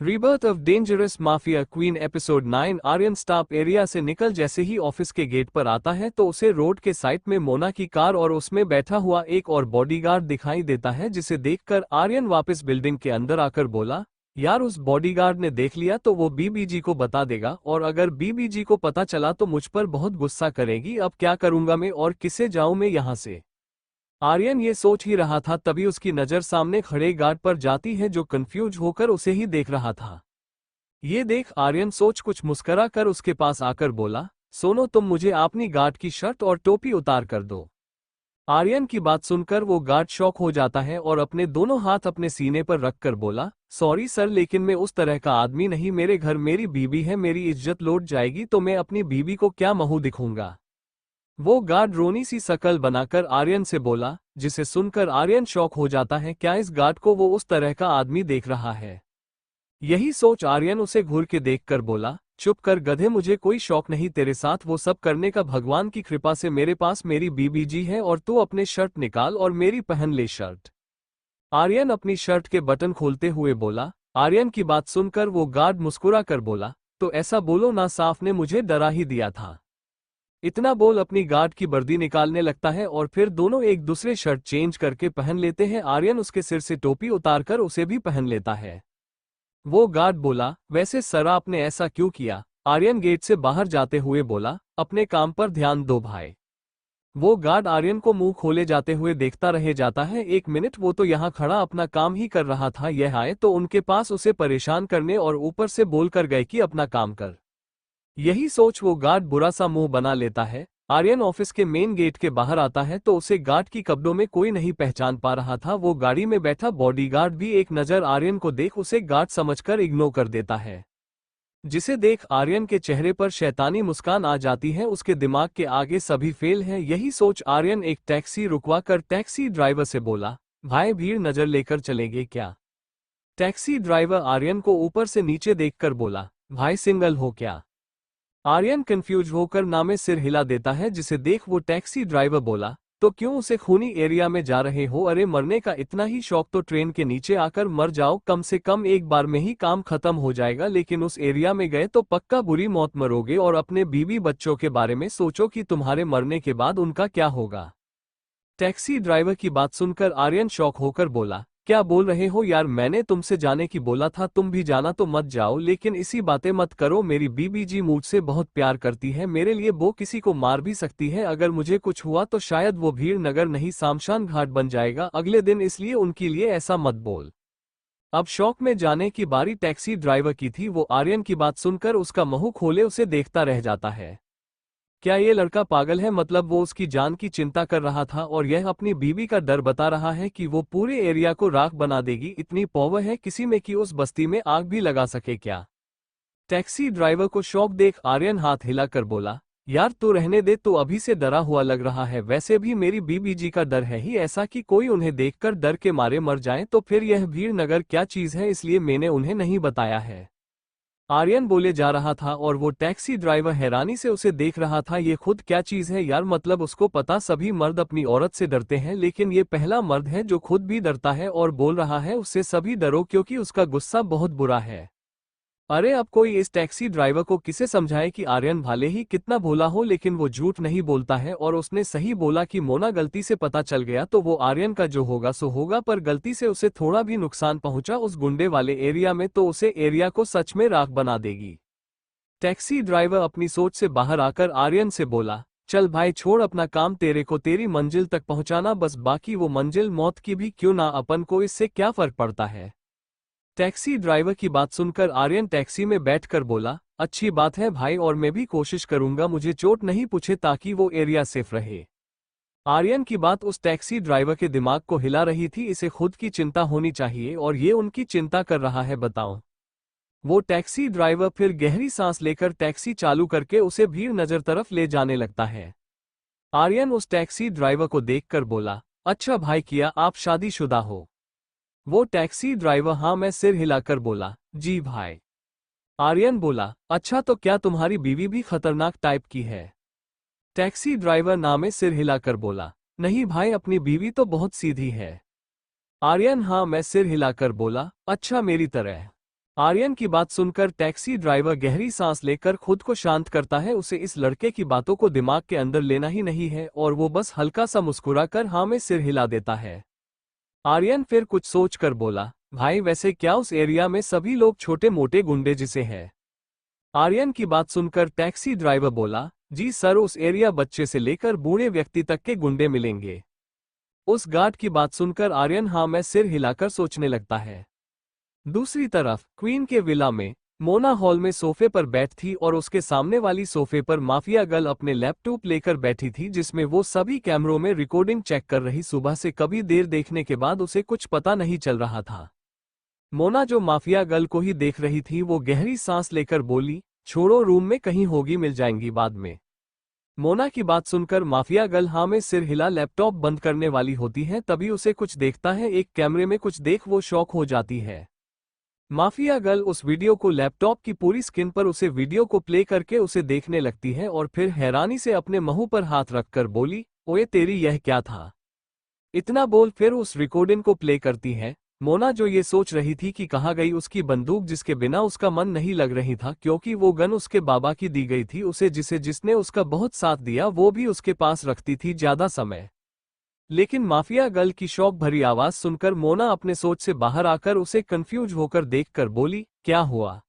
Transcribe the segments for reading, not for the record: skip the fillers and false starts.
Rebirth of dangerous mafia queen episode 9। Aryan staff area से निकल जैसे ही ऑफिस के गेट पर आता है तो उसे रोड के साइड में मोना की कार और उसमें बैठा हुआ एक और बॉडीगार्ड दिखाई देता है, जिसे देखकर आर्यन वापस बिल्डिंग के अंदर आकर बोला, यार उस बॉडीगार्ड ने देख लिया तो वो बीबीजी को बता देगा, और अगर बीबीजी को पता चला तो मुझ पर बहुत गुस्सा करेगी। अब क्या करूंगा मैं और किसे जाऊं मैं यहां से। आर्यन ये सोच ही रहा था तभी उसकी नजर सामने खड़े गार्ड पर जाती है जो कंफ्यूज होकर उसे ही देख रहा था। ये देख आर्यन सोच कुछ मुस्करा कर उसके पास आकर बोला, सोनो तुम मुझे अपनी गार्ड की शर्ट और टोपी उतार कर दो। आर्यन की बात सुनकर वो गार्ड शॉक हो जाता है और अपने दोनों हाथ अपने सीने पर रखकर बोला, सॉरी सर लेकिन मैं उस तरह का आदमी नहीं, मेरे घर मेरी बीबी है, मेरी इज्जत लौट जाएगी तो मैं अपनी बीबी को क्या मुंह दिखाऊंगा। वो गार्ड रोनी सी शकल बनाकर आर्यन से बोला, जिसे सुनकर आर्यन शॉक हो जाता है, क्या इस गार्ड को वो उस तरह का आदमी देख रहा है। यही सोच आर्यन उसे घूर के देखकर बोला, चुप कर गधे, मुझे कोई शौक नहीं तेरे साथ वो सब करने का, भगवान की कृपा से मेरे पास मेरी बीबीजी है और तू अपने शर्ट निकाल और मेरी पहन ले शर्ट। आर्यन अपनी शर्ट के बटन खोलते हुए बोला। आर्यन की बात सुनकर वो गार्ड मुस्कुरा कर बोला, तो ऐसा बोलो ना, साफ ने मुझे डरा ही दिया था। इतना बोल अपनी गार्ड की वर्दी निकालने लगता है और फिर दोनों एक दूसरे शर्ट चेंज करके पहन लेते हैं। आर्यन उसके सिर से टोपी उतारकर उसे भी पहन लेता है। वो गार्ड बोला, वैसे सर आपने ऐसा क्यों किया। आर्यन गेट से बाहर जाते हुए बोला, अपने काम पर ध्यान दो भाई। वो गार्ड आर्यन को मुंह खोले जाते हुए देखता रह जाता है। एक मिनट, वो तो यहाँ खड़ा अपना काम ही कर रहा था, यह आए तो उनके पास उसे परेशान करने और ऊपर से बोल कर गए कि अपना काम कर। यही सोच वो गार्ड बुरा सा मुंह बना लेता है। आर्यन ऑफिस के मेन गेट के बाहर आता है तो उसे गार्ड की कपड़ों में कोई नहीं पहचान पा रहा था। वो गाड़ी में बैठा बॉडीगार्ड भी एक नजर आर्यन को देख उसे गार्ड समझकर इग्नोर कर देता है, जिसे देख आर्यन के चेहरे पर शैतानी मुस्कान आ जाती है। उसके दिमाग के आगे सभी फेल हैं। यही सोच आर्यन एक टैक्सी रुकवाकर टैक्सी ड्राइवर से बोला, भाई भीड़ नजर लेकर चलेंगे क्या। टैक्सी ड्राइवर आर्यन को ऊपर से नीचे देखकर बोला, भाई सिंगल हो क्या। आर्यन कंफ्यूज होकर ना में सिर हिला देता है, जिसे देख वो टैक्सी ड्राइवर बोला, तो क्यों उसे खूनी एरिया में जा रहे हो। अरे मरने का इतना ही शौक तो ट्रेन के नीचे आकर मर जाओ, कम से कम एक बार में ही काम खत्म हो जाएगा, लेकिन उस एरिया में गए तो पक्का बुरी मौत मरोगे। और अपने बीवी बच्चों के बारे में सोचो कि तुम्हारे मरने के बाद उनका क्या होगा। टैक्सी ड्राइवर की बात सुनकर आर्यन शॉक होकर बोला, क्या बोल रहे हो यार, मैंने तुमसे जाने की बोला था, तुम भी जाना तो मत जाओ, लेकिन इसी बातें मत करो, मेरी बीबी जी मुझसे बहुत प्यार करती है, मेरे लिए वो किसी को मार भी सकती है, अगर मुझे कुछ हुआ तो शायद वो भीड़ नगर नहीं शामशान घाट बन जाएगा अगले दिन, इसलिए उनके लिए ऐसा मत बोल। अब शौक में जाने की बारी टैक्सी ड्राइवर की थी। वो आर्यन की बात सुनकर उसका मुंह खोले उसे देखता रह जाता है। क्या ये लड़का पागल है, मतलब वो उसकी जान की चिंता कर रहा था और यह अपनी बीवी का डर बता रहा है कि वो पूरे एरिया को राख बना देगी। इतनी पावर है किसी में कि उस बस्ती में आग भी लगा सके क्या। टैक्सी ड्राइवर को शौक देख आर्यन हाथ हिलाकर बोला, यार तू रहने दे, तू अभी से डरा हुआ लग रहा है, वैसे भी मेरी बीबी जी का डर है ही ऐसा कि कोई उन्हें देखकर डर के मारे मर जाए, तो फिर यह भीड़ नगर क्या चीज है, इसलिए मैंने उन्हें नहीं बताया है। आर्यन बोले जा रहा था और वो टैक्सी ड्राइवर हैरानी से उसे देख रहा था। ये खुद क्या चीज है यार, मतलब उसको पता सभी मर्द अपनी औरत से डरते हैं, लेकिन ये पहला मर्द है जो खुद भी डरता है और बोल रहा है उससे सभी डरो क्योंकि उसका गुस्सा बहुत बुरा है। अरे अब कोई इस टैक्सी ड्राइवर को किसे समझाए कि आर्यन भले ही कितना भोला हो लेकिन वो झूठ नहीं बोलता है, और उसने सही बोला कि मोना गलती से पता चल गया तो वो आर्यन का जो होगा सो होगा, पर गलती से उसे थोड़ा भी नुकसान पहुंचा उस गुंडे वाले एरिया में तो उसे एरिया को सच में राख बना देगी। टैक्सी ड्राइवर अपनी सोच से बाहर आकर आर्यन से बोला, चल भाई छोड़ अपना काम, तेरे को तेरी मंजिल तक पहुंचाना बस, बाकी वो मंजिल मौत की भी क्यों ना, अपन को इससे क्या फर्क पड़ता है। टैक्सी ड्राइवर की बात सुनकर आर्यन टैक्सी में बैठकर बोला, अच्छी बात है भाई, और मैं भी कोशिश करूंगा मुझे चोट नहीं पूछे ताकि वो एरिया सेफ रहे। आर्यन की बात उस टैक्सी ड्राइवर के दिमाग को हिला रही थी, इसे खुद की चिंता होनी चाहिए और ये उनकी चिंता कर रहा है बताओ। वो टैक्सी ड्राइवर फिर गहरी सांस लेकर टैक्सी चालू करके उसे भीड़ नजर तरफ ले जाने लगता है। आर्यन उस टैक्सी ड्राइवर को देखकर बोला, अच्छा भाई किया आप शादीशुदा हो। वो टैक्सी ड्राइवर हाँ मैं सिर हिलाकर बोला, जी भाई। आर्यन बोला, अच्छा तो क्या तुम्हारी बीवी भी खतरनाक टाइप की है। टैक्सी ड्राइवर ना में सिर हिलाकर बोला, नहीं भाई अपनी बीवी तो बहुत सीधी है। आर्यन हाँ मैं सिर हिलाकर बोला, अच्छा मेरी तरह। आर्यन की बात सुनकर टैक्सी ड्राइवर गहरी सांस लेकर खुद को शांत करता है। उसे इस लड़के की बातों को दिमाग के अंदर लेना ही नहीं है और वो बस हल्का सा मुस्कुराकर हाँ में सिर हिला देता है। आर्यन फिर कुछ सोचकर बोला, भाई वैसे क्या उस एरिया में सभी लोग छोटे मोटे गुंडे जिसे हैं? आर्यन की बात सुनकर टैक्सी ड्राइवर बोला, जी सर, उस एरिया बच्चे से लेकर बूढ़े व्यक्ति तक के गुंडे मिलेंगे। उस गार्ड की बात सुनकर आर्यन हाँ में सिर हिलाकर सोचने लगता है। दूसरी तरफ क्वीन के विला में मोना हॉल में सोफे पर बैठ थी और उसके सामने वाली सोफे पर माफिया गर्ल अपने लैपटॉप लेकर बैठी थी जिसमें वो सभी कैमरों में रिकॉर्डिंग चेक कर रही। सुबह से कभी देर देखने के बाद उसे कुछ पता नहीं चल रहा था। मोना जो माफिया गर्ल को ही देख रही थी वो गहरी सांस लेकर बोली, छोड़ो, रूम में कहीं होगी, मिल जाएंगी बाद में। मोना की बात सुनकर माफिया गर्ल हाँ में सिर हिला लैपटॉप बंद करने वाली होती है, तभी उसे कुछ देखता है। एक कैमरे में कुछ देख वो शॉक हो जाती है। माफिया गर्ल उस वीडियो को लैपटॉप की पूरी स्क्रीन पर उसे वीडियो को प्ले करके उसे देखने लगती है और फिर हैरानी से अपने मुंह पर हाथ रखकर बोली, ओए तेरी यह क्या था? इतना बोल फिर उस रिकॉर्डिंग को प्ले करती है। मोना जो ये सोच रही थी कि कहाँ गई उसकी बंदूक जिसके बिना उसका मन नहीं लग रही था, क्योंकि वो गन उसके बाबा की दी गई थी उसे, जिसने उसका बहुत साथ दिया, वो भी उसके पास रखती थी ज्यादा समय। लेकिन माफिया गर्ल की शौक भरी आवाज सुनकर मोना अपने सोच से बाहर आकर उसे कंफ्यूज होकर देखकर बोली, क्या हुआ?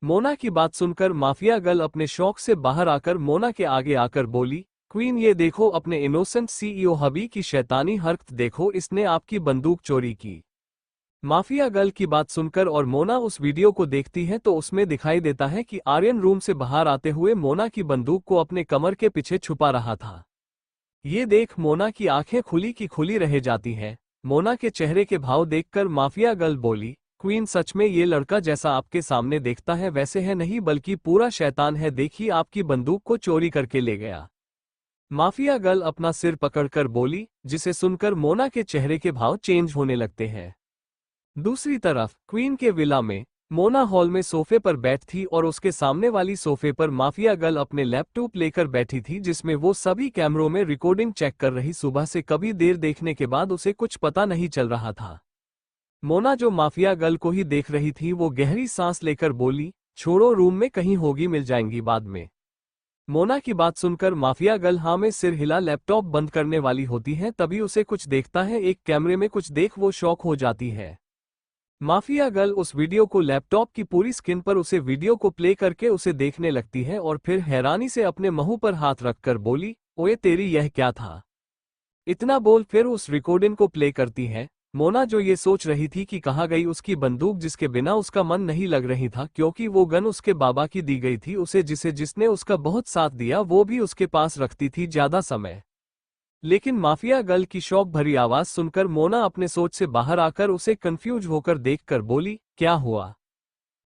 मोना की बात सुनकर माफिया गर्ल अपने शौक से बाहर आकर मोना के आगे आकर बोली, क्वीन ये देखो, अपने इनोसेंट सीईओ हबी की शैतानी हरकत देखो, इसने आपकी बंदूक चोरी की। माफिया गर्ल की बात सुनकर और मोना उस वीडियो को देखती है तो उसमें दिखाई देता है कि आर्यन रूम से बाहर आते हुए मोना की बंदूक को अपने कमर के पीछे छुपा रहा था। ये देख मोना की आंखें खुली की खुली रह जाती हैं। मोना के चेहरे के भाव देखकर माफिया गर्ल बोली, क्वीन सच में ये लड़का जैसा आपके सामने देखता है वैसे है नहीं, बल्कि पूरा शैतान है, देखिए आपकी बंदूक को चोरी करके ले गया। माफिया गर्ल अपना सिर पकड़कर बोली, जिसे सुनकर मोना के चेहरे के भाव चेंज होने लगते हैं। दूसरी तरफ क्वीन के विला में मोना हॉल में सोफे पर बैठ थी और उसके सामने वाली सोफे पर माफिया गर्ल अपने लैपटॉप लेकर बैठी थी जिसमें वो सभी कैमरों में रिकॉर्डिंग चेक कर रही। सुबह से कभी देर देखने के बाद उसे कुछ पता नहीं चल रहा था। मोना जो माफिया गर्ल को ही देख रही थी वो गहरी सांस लेकर बोली, छोड़ो, रूम में कहीं होगी, मिल जाएंगी बाद में। मोना की बात सुनकर माफिया गर्ल हाँ में सिर हिला लैपटॉप बंद करने वाली होती है, तभी उसे कुछ देखता है। एक कैमरे में कुछ देख वो शॉक हो जाती है। माफिया गर्ल उस वीडियो को लैपटॉप की पूरी स्क्रीन पर उसे वीडियो को प्ले करके उसे देखने लगती है और फिर हैरानी से अपने मुंह पर हाथ रखकर बोली, ओए तेरी यह क्या था? इतना बोल फिर उस रिकॉर्डिंग को प्ले करती है। मोना जो ये सोच रही थी कि कहाँ गई उसकी बंदूक जिसके बिना उसका मन नहीं लग रही था, क्योंकि वो गन उसके बाबा की दी गई थी उसे, जिसने उसका बहुत साथ दिया, वो भी उसके पास रखती थी ज्यादा समय। लेकिन माफिया गर्ल की शौक भरी आवाज सुनकर मोना अपने सोच से बाहर आकर उसे कंफ्यूज होकर देखकर बोली, क्या हुआ?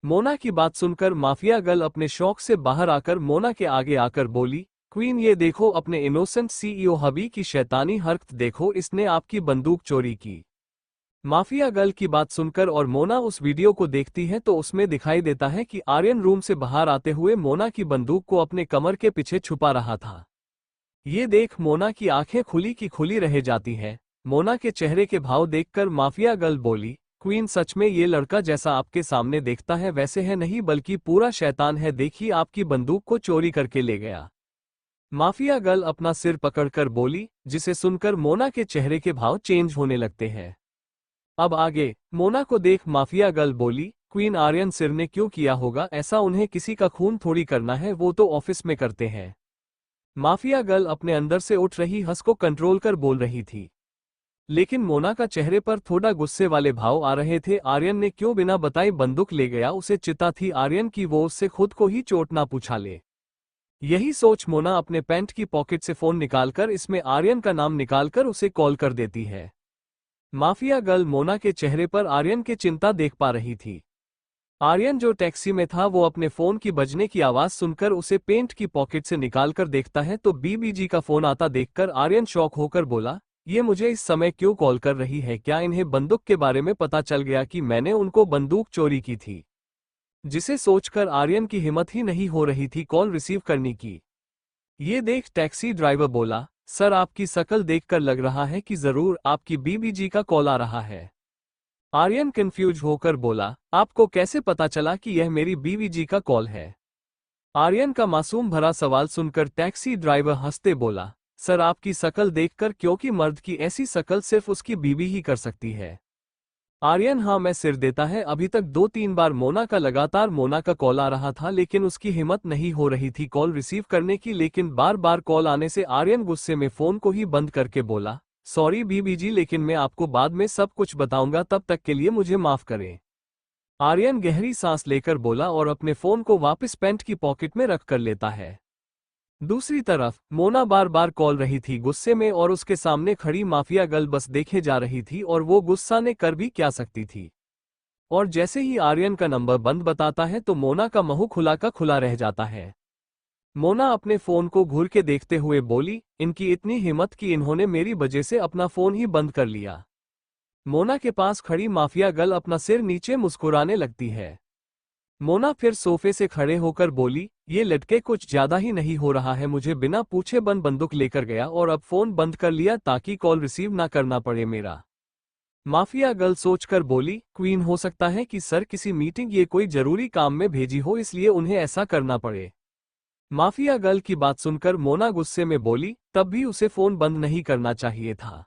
मोना की बात सुनकर माफिया गर्ल अपने शौक से बाहर आकर मोना के आगे आकर बोली, क्वीन ये देखो, अपने इनोसेंट सीईओ हबी की शैतानी हरकत देखो, इसने आपकी बंदूक चोरी की। माफिया गर्ल की बात सुनकर और मोना उस वीडियो को देखती है तो उसमें दिखाई देता है कि आर्यन रूम से बाहर आते हुए मोना की बंदूक को अपने कमर के पीछे छुपा रहा था। ये देख मोना की आंखें खुली की खुली रह जाती हैं। मोना के चेहरे के भाव देखकर माफिया गर्ल बोली, क्वीन सच में ये लड़का जैसा आपके सामने देखता है वैसे है नहीं, बल्कि पूरा शैतान है, देखिए आपकी बंदूक को चोरी करके ले गया। माफिया गर्ल अपना सिर पकड़कर बोली, जिसे सुनकर मोना के चेहरे के भाव चेंज होने लगते हैं। अब आगे मोना को देख माफिया गर्ल बोली, क्वीन आर्यन सिर ने क्यों किया होगा ऐसा, उन्हें किसी का खून थोड़ी करना है, वो तो ऑफिस में करते हैं। माफिया गर्ल अपने अंदर से उठ रही हंस को कंट्रोल कर बोल रही थी, लेकिन मोना का चेहरे पर थोड़ा गुस्से वाले भाव आ रहे थे। आर्यन ने क्यों बिना बताए बंदूक ले गया, उसे चिंता थी आर्यन की, वो उससे खुद को ही चोट ना पूछा ले। यही सोच मोना अपने पैंट की पॉकेट से फोन निकालकर इसमें आर्यन का नाम निकालकर उसे कॉल कर देती है। माफिया गर्ल मोना के चेहरे पर आर्यन की चिंता देख पा रही थी। आर्यन जो टैक्सी में था वो अपने फोन की बजने की आवाज सुनकर उसे पेंट की पॉकेट से निकालकर देखता है तो बीबीजी का फोन आता देखकर आर्यन शॉक होकर बोला, ये मुझे इस समय क्यों कॉल कर रही है? क्या इन्हें बंदूक के बारे में पता चल गया कि मैंने उनको बंदूक चोरी की थी? जिसे सोचकर आर्यन की हिम्मत ही नहीं हो रही थी कॉल रिसीव करने की। ये देख टैक्सी ड्राइवर बोला, सर आपकी शक्ल देखकर लग रहा है कि जरूर आपकी बीबीजी का कॉल आ रहा है। आर्यन कंफ्यूज होकर बोला, आपको कैसे पता चला कि यह मेरी बीवी जी का कॉल है? आर्यन का मासूम भरा सवाल सुनकर टैक्सी ड्राइवर हंसते बोला, सर आपकी शकल देखकर, क्योंकि मर्द की ऐसी शकल सिर्फ उसकी बीवी ही कर सकती है। आर्यन हाँ में सिर देता है। अभी तक 2-3 बार मोना का लगातार मोना का कॉल आ रहा था, लेकिन उसकी हिम्मत नहीं हो रही थी कॉल रिसीव करने की। लेकिन बार बार कॉल आने से आर्यन गुस्से में फोन को ही बंद करके बोला, सॉरी बीबी जी, लेकिन मैं आपको बाद में सब कुछ बताऊंगा, तब तक के लिए मुझे माफ करें। आर्यन गहरी सांस लेकर बोला और अपने फोन को वापस पैंट की पॉकेट में रख कर लेता है। दूसरी तरफ मोना बार बार कॉल रही थी गुस्से में, और उसके सामने खड़ी माफिया गर्ल बस देखे जा रही थी और वो गुस्सा ने कर भी क्या सकती थी। और जैसे ही आर्यन का नंबर बंद बताता है तो मोना का मुंह खुला का खुला रह जाता है। मोना अपने फोन को घूर के देखते हुए बोली, इनकी इतनी हिम्मत कि इन्होंने मेरी वजह से अपना फोन ही बंद कर लिया। मोना के पास खड़ी माफिया गर्ल अपना सिर नीचे मुस्कुराने लगती है। मोना फिर सोफे से खड़े होकर बोली, ये लड़के कुछ ज्यादा ही नहीं हो रहा है, मुझे बिना पूछे बंदूक लेकर गया और अब फोन बंद कर लिया ताकि कॉल रिसीव ना करना पड़े मेरा। माफिया गर्ल सोचकर बोली, क्वीन हो सकता है कि सर किसी मीटिंग ये कोई जरूरी काम में भेजी हो, इसलिए उन्हें ऐसा करना पड़े। माफिया गर्ल की बात सुनकर मोना गुस्से में बोली, तब भी उसे फोन बंद नहीं करना चाहिए था।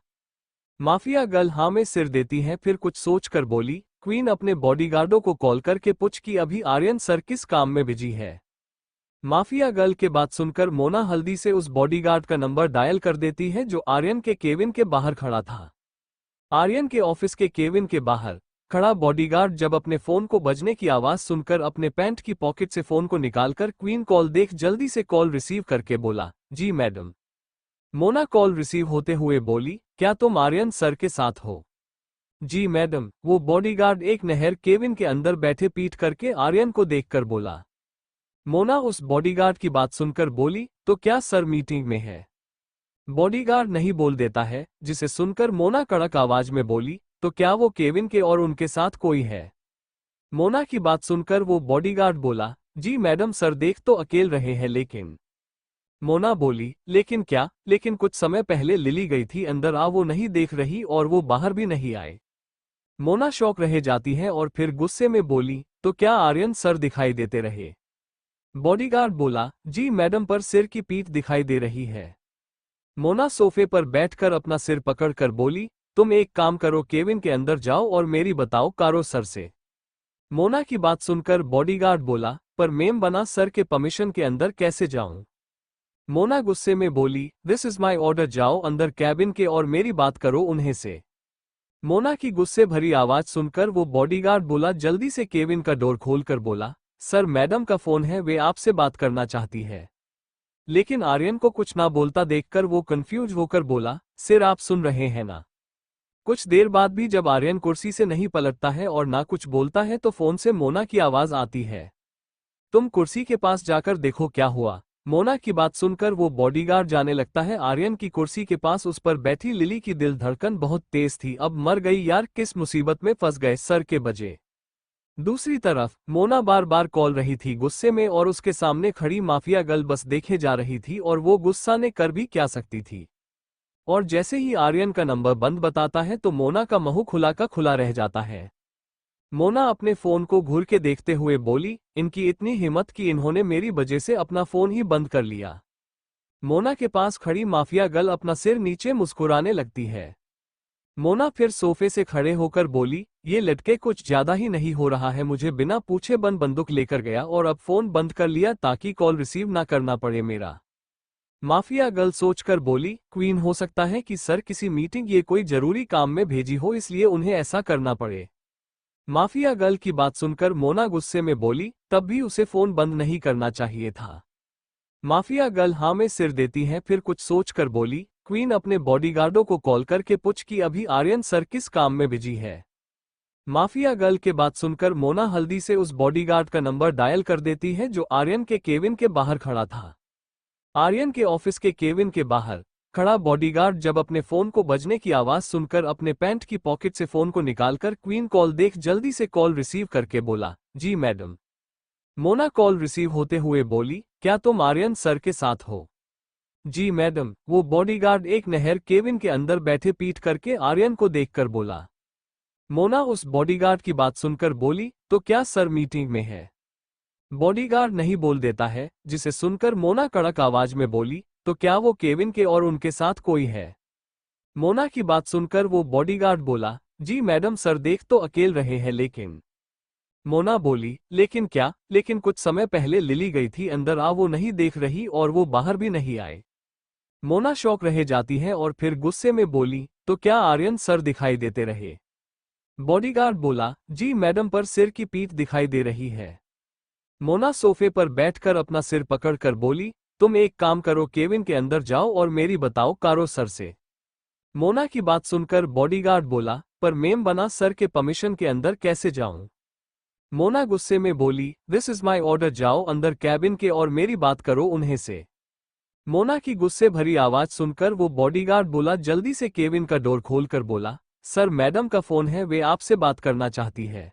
माफिया गर्ल हाँ में सिर देती है, फिर कुछ सोचकर बोली, क्वीन अपने बॉडीगार्डों को कॉल करके पूछ कि अभी आर्यन सर किस काम में बिजी है। माफिया गर्ल के बात सुनकर मोना हल्दी से उस बॉडीगार्ड का नंबर डायल कर देती है जो आर्यन के केबिन के बाहर खड़ा था। आर्यन के ऑफिस के केबिन के बाहर खड़ा बॉडीगार्ड जब अपने फोन को बजने की आवाज सुनकर अपने पैंट की पॉकेट से फोन को निकालकर क्वीन कॉल देख जल्दी से कॉल रिसीव करके बोला, जी मैडम। मोना कॉल रिसीव होते हुए बोली, क्या तुम आर्यन सर के साथ हो? जी मैडम। वो बॉडीगार्ड एक नहर केबिन के अंदर बैठे पीठ करके आर्यन को देखकर बोला। मोना उस बॉडीगार्ड की बात सुनकर बोली, तो क्या सर मीटिंग में है? बॉडीगार्ड नहीं बोल देता है, जिसे सुनकर मोना कड़क आवाज में बोली, तो क्या वो केविन के और उनके साथ कोई है? मोना की बात सुनकर वो बॉडीगार्ड बोला, जी मैडम सर देख तो अकेले रहे हैं लेकिन। मोना बोली, लेकिन क्या? लेकिन कुछ समय पहले लिली गई थी अंदर, आ वो नहीं देख रही और वो बाहर भी नहीं आए। मोना शौक रह जाती है और फिर गुस्से में बोली, तो क्या आर्यन सर दिखाई देते रहे? बॉडीगार्ड बोला, जी मैडम पर सिर की पीठ दिखाई दे रही है। मोना सोफे पर बैठकर अपना सिर पकड़कर बोली, तुम एक काम करो, केबिन के अंदर जाओ और मेरी बताओ कारो सर से। मोना की बात सुनकर बॉडीगार्ड बोला, पर मेम बना सर के परमिशन के अंदर कैसे जाऊं? मोना गुस्से में बोली, दिस इज माई ऑर्डर, जाओ अंदर कैबिन के और मेरी बात करो उन्हें से। मोना की गुस्से भरी आवाज सुनकर वो बॉडीगार्ड बोला, जल्दी से केबिन का डोर खोलकर बोला, सर मैडम का फोन है, वे आपसे बात करना चाहती है। लेकिन आर्यन को कुछ ना बोलता देखकर वो कंफ्यूज होकर बोला, सिर आप सुन रहे हैं ना? कुछ देर बाद भी जब आर्यन कुर्सी से नहीं पलटता है और ना कुछ बोलता है तो फोन से मोना की आवाज आती है, तुम कुर्सी के पास जाकर देखो क्या हुआ। मोना की बात सुनकर वो बॉडीगार्ड जाने लगता है आर्यन की कुर्सी के पास। उस पर बैठी लिली की दिल धड़कन बहुत तेज थी, अब मर गई यार, किस मुसीबत में फंस गए, सर के बजे। दूसरी तरफ मोना बार बार कॉल रही थी गुस्से में, और उसके सामने खड़ी माफिया गर्ल बस देखे जा रही थी और वो गुस्सा ने कर भी क्या सकती थी। और जैसे ही आर्यन का नंबर बंद बताता है तो मोना का मुंह खुला का खुला रह जाता है। मोना अपने फोन को घूर के देखते हुए बोली, इनकी इतनी हिम्मत कि इन्होंने मेरी वजह से अपना फोन ही बंद कर लिया। मोना के पास खड़ी माफिया गर्ल अपना सिर नीचे मुस्कुराने लगती है। मोना फिर सोफे से खड़े होकर बोली, ये लड़के कुछ ज्यादा ही नहीं हो रहा है, मुझे बिना पूछे बंदूक लेकर गया और अब फोन बंद कर लिया ताकि कॉल रिसीव ना करना पड़े मेरा। माफिया गर्ल सोचकर बोली, क्वीन हो सकता है कि सर किसी मीटिंग ये कोई जरूरी काम में भेजी हो, इसलिए उन्हें ऐसा करना पड़े। माफिया गर्ल की बात सुनकर मोना गुस्से में बोली, तब भी उसे फोन बंद नहीं करना चाहिए था। माफिया गर्ल हाँ में सिर देती है, फिर कुछ सोचकर बोली, क्वीन अपने बॉडीगार्डों को कॉल करके पूछ कि अभी आर्यन सर किस काम में बिजी है। माफिया गर्ल के बात सुनकर मोना हल्दी से उस बॉडीगार्ड का नंबर डायल कर देती है जो आर्यन के केबिन के बाहर खड़ा था। आर्यन के ऑफिस के केबिन के बाहर खड़ा बॉडीगार्ड जब अपने फोन को बजने की आवाज सुनकर अपने पैंट की पॉकेट से फोन को निकालकर क्वीन कॉल देख जल्दी से कॉल रिसीव करके बोला, जी मैडम। मोना कॉल रिसीव होते हुए बोली, क्या तुम आर्यन सर के साथ हो? जी मैडम। वो बॉडीगार्ड एक नहर केबिन के अंदर बैठे पीठ करके आर्यन को देखकर बोला। मोना उस बॉडीगार्ड की बात सुनकर बोली, तो क्या सर मीटिंग में है? बॉडीगार्ड नहीं बोल देता है, जिसे सुनकर मोना कड़क आवाज में बोली, तो क्या वो केविन के और उनके साथ कोई है? मोना की बात सुनकर वो बॉडीगार्ड बोला, जी मैडम सर देख तो अकेले रहे हैं लेकिन। मोना बोली, लेकिन क्या? लेकिन कुछ समय पहले लिली गई थी अंदर, आ वो नहीं देख रही और वो बाहर भी नहीं आए। मोना शौक रह जाती है और फिर गुस्से में बोली, तो क्या आर्यन सर दिखाई देते रहे? बॉडीगार्ड बोला, जी मैडम पर सिर की पीठ दिखाई दे रही है। मोना सोफे पर बैठकर अपना सिर पकड़कर बोली, तुम एक काम करो, केविन के अंदर जाओ और मेरी बताओ कारो सर से। मोना की बात सुनकर बॉडीगार्ड बोला, पर मेम बना सर के परमिशन के अंदर कैसे जाऊं? मोना गुस्से में बोली, दिस इज माई ऑर्डर, जाओ अंदर कैबिन के और मेरी बात करो उन्हें से। मोना की गुस्से भरी आवाज सुनकर वो बॉडीगार्ड बोला, जल्दी से केविन का डोर खोलकर बोला, सर मैडम का फोन है, वे आपसे बात करना चाहती है।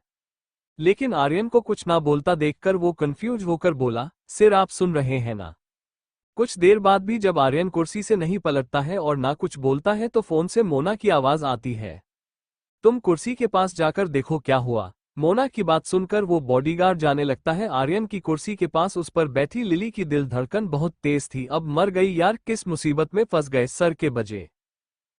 लेकिन आर्यन को कुछ ना बोलता देखकर वो कंफ्यूज होकर बोला, सिर आप सुन रहे हैं ना? कुछ देर बाद भी जब आर्यन कुर्सी से नहीं पलटता है और ना कुछ बोलता है तो फोन से मोना की आवाज आती है, तुम कुर्सी के पास जाकर देखो क्या हुआ। मोना की बात सुनकर वो बॉडीगार्ड जाने लगता है। आर्यन की कुर्सी के पास उस पर बैठी लिली की दिल धड़कन बहुत तेज थी। अब मर गई यार, किस मुसीबत में फंस गए, सर के बजे।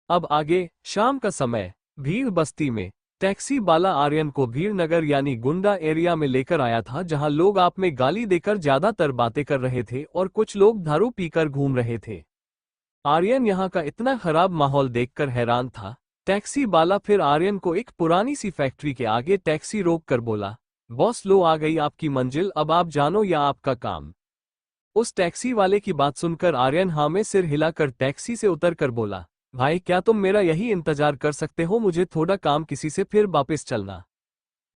अब आगे शाम का समय, भीड़ बस्ती में टैक्सी वाला आर्यन को भीड़ नगर यानी गुंडा एरिया में लेकर आया था, जहां लोग आप में गाली देकर ज्यादातर बातें कर रहे थे और कुछ लोग दारू पीकर घूम रहे थे। आर्यन यहां का इतना खराब माहौल देखकर हैरान था। टैक्सी वाला फिर आर्यन को एक पुरानी सी फैक्ट्री के आगे टैक्सी रोक कर बोला, बॉस लो आ गई आपकी मंजिल, अब आप जानो या आपका काम। उस टैक्सी वाले की बात सुनकर आर्यन हाँ में सिर हिलाकर टैक्सी से उतर कर बोला, भाई क्या तुम मेरा यही इंतजार कर सकते हो, मुझे थोड़ा काम किसी से, फिर वापस चलना।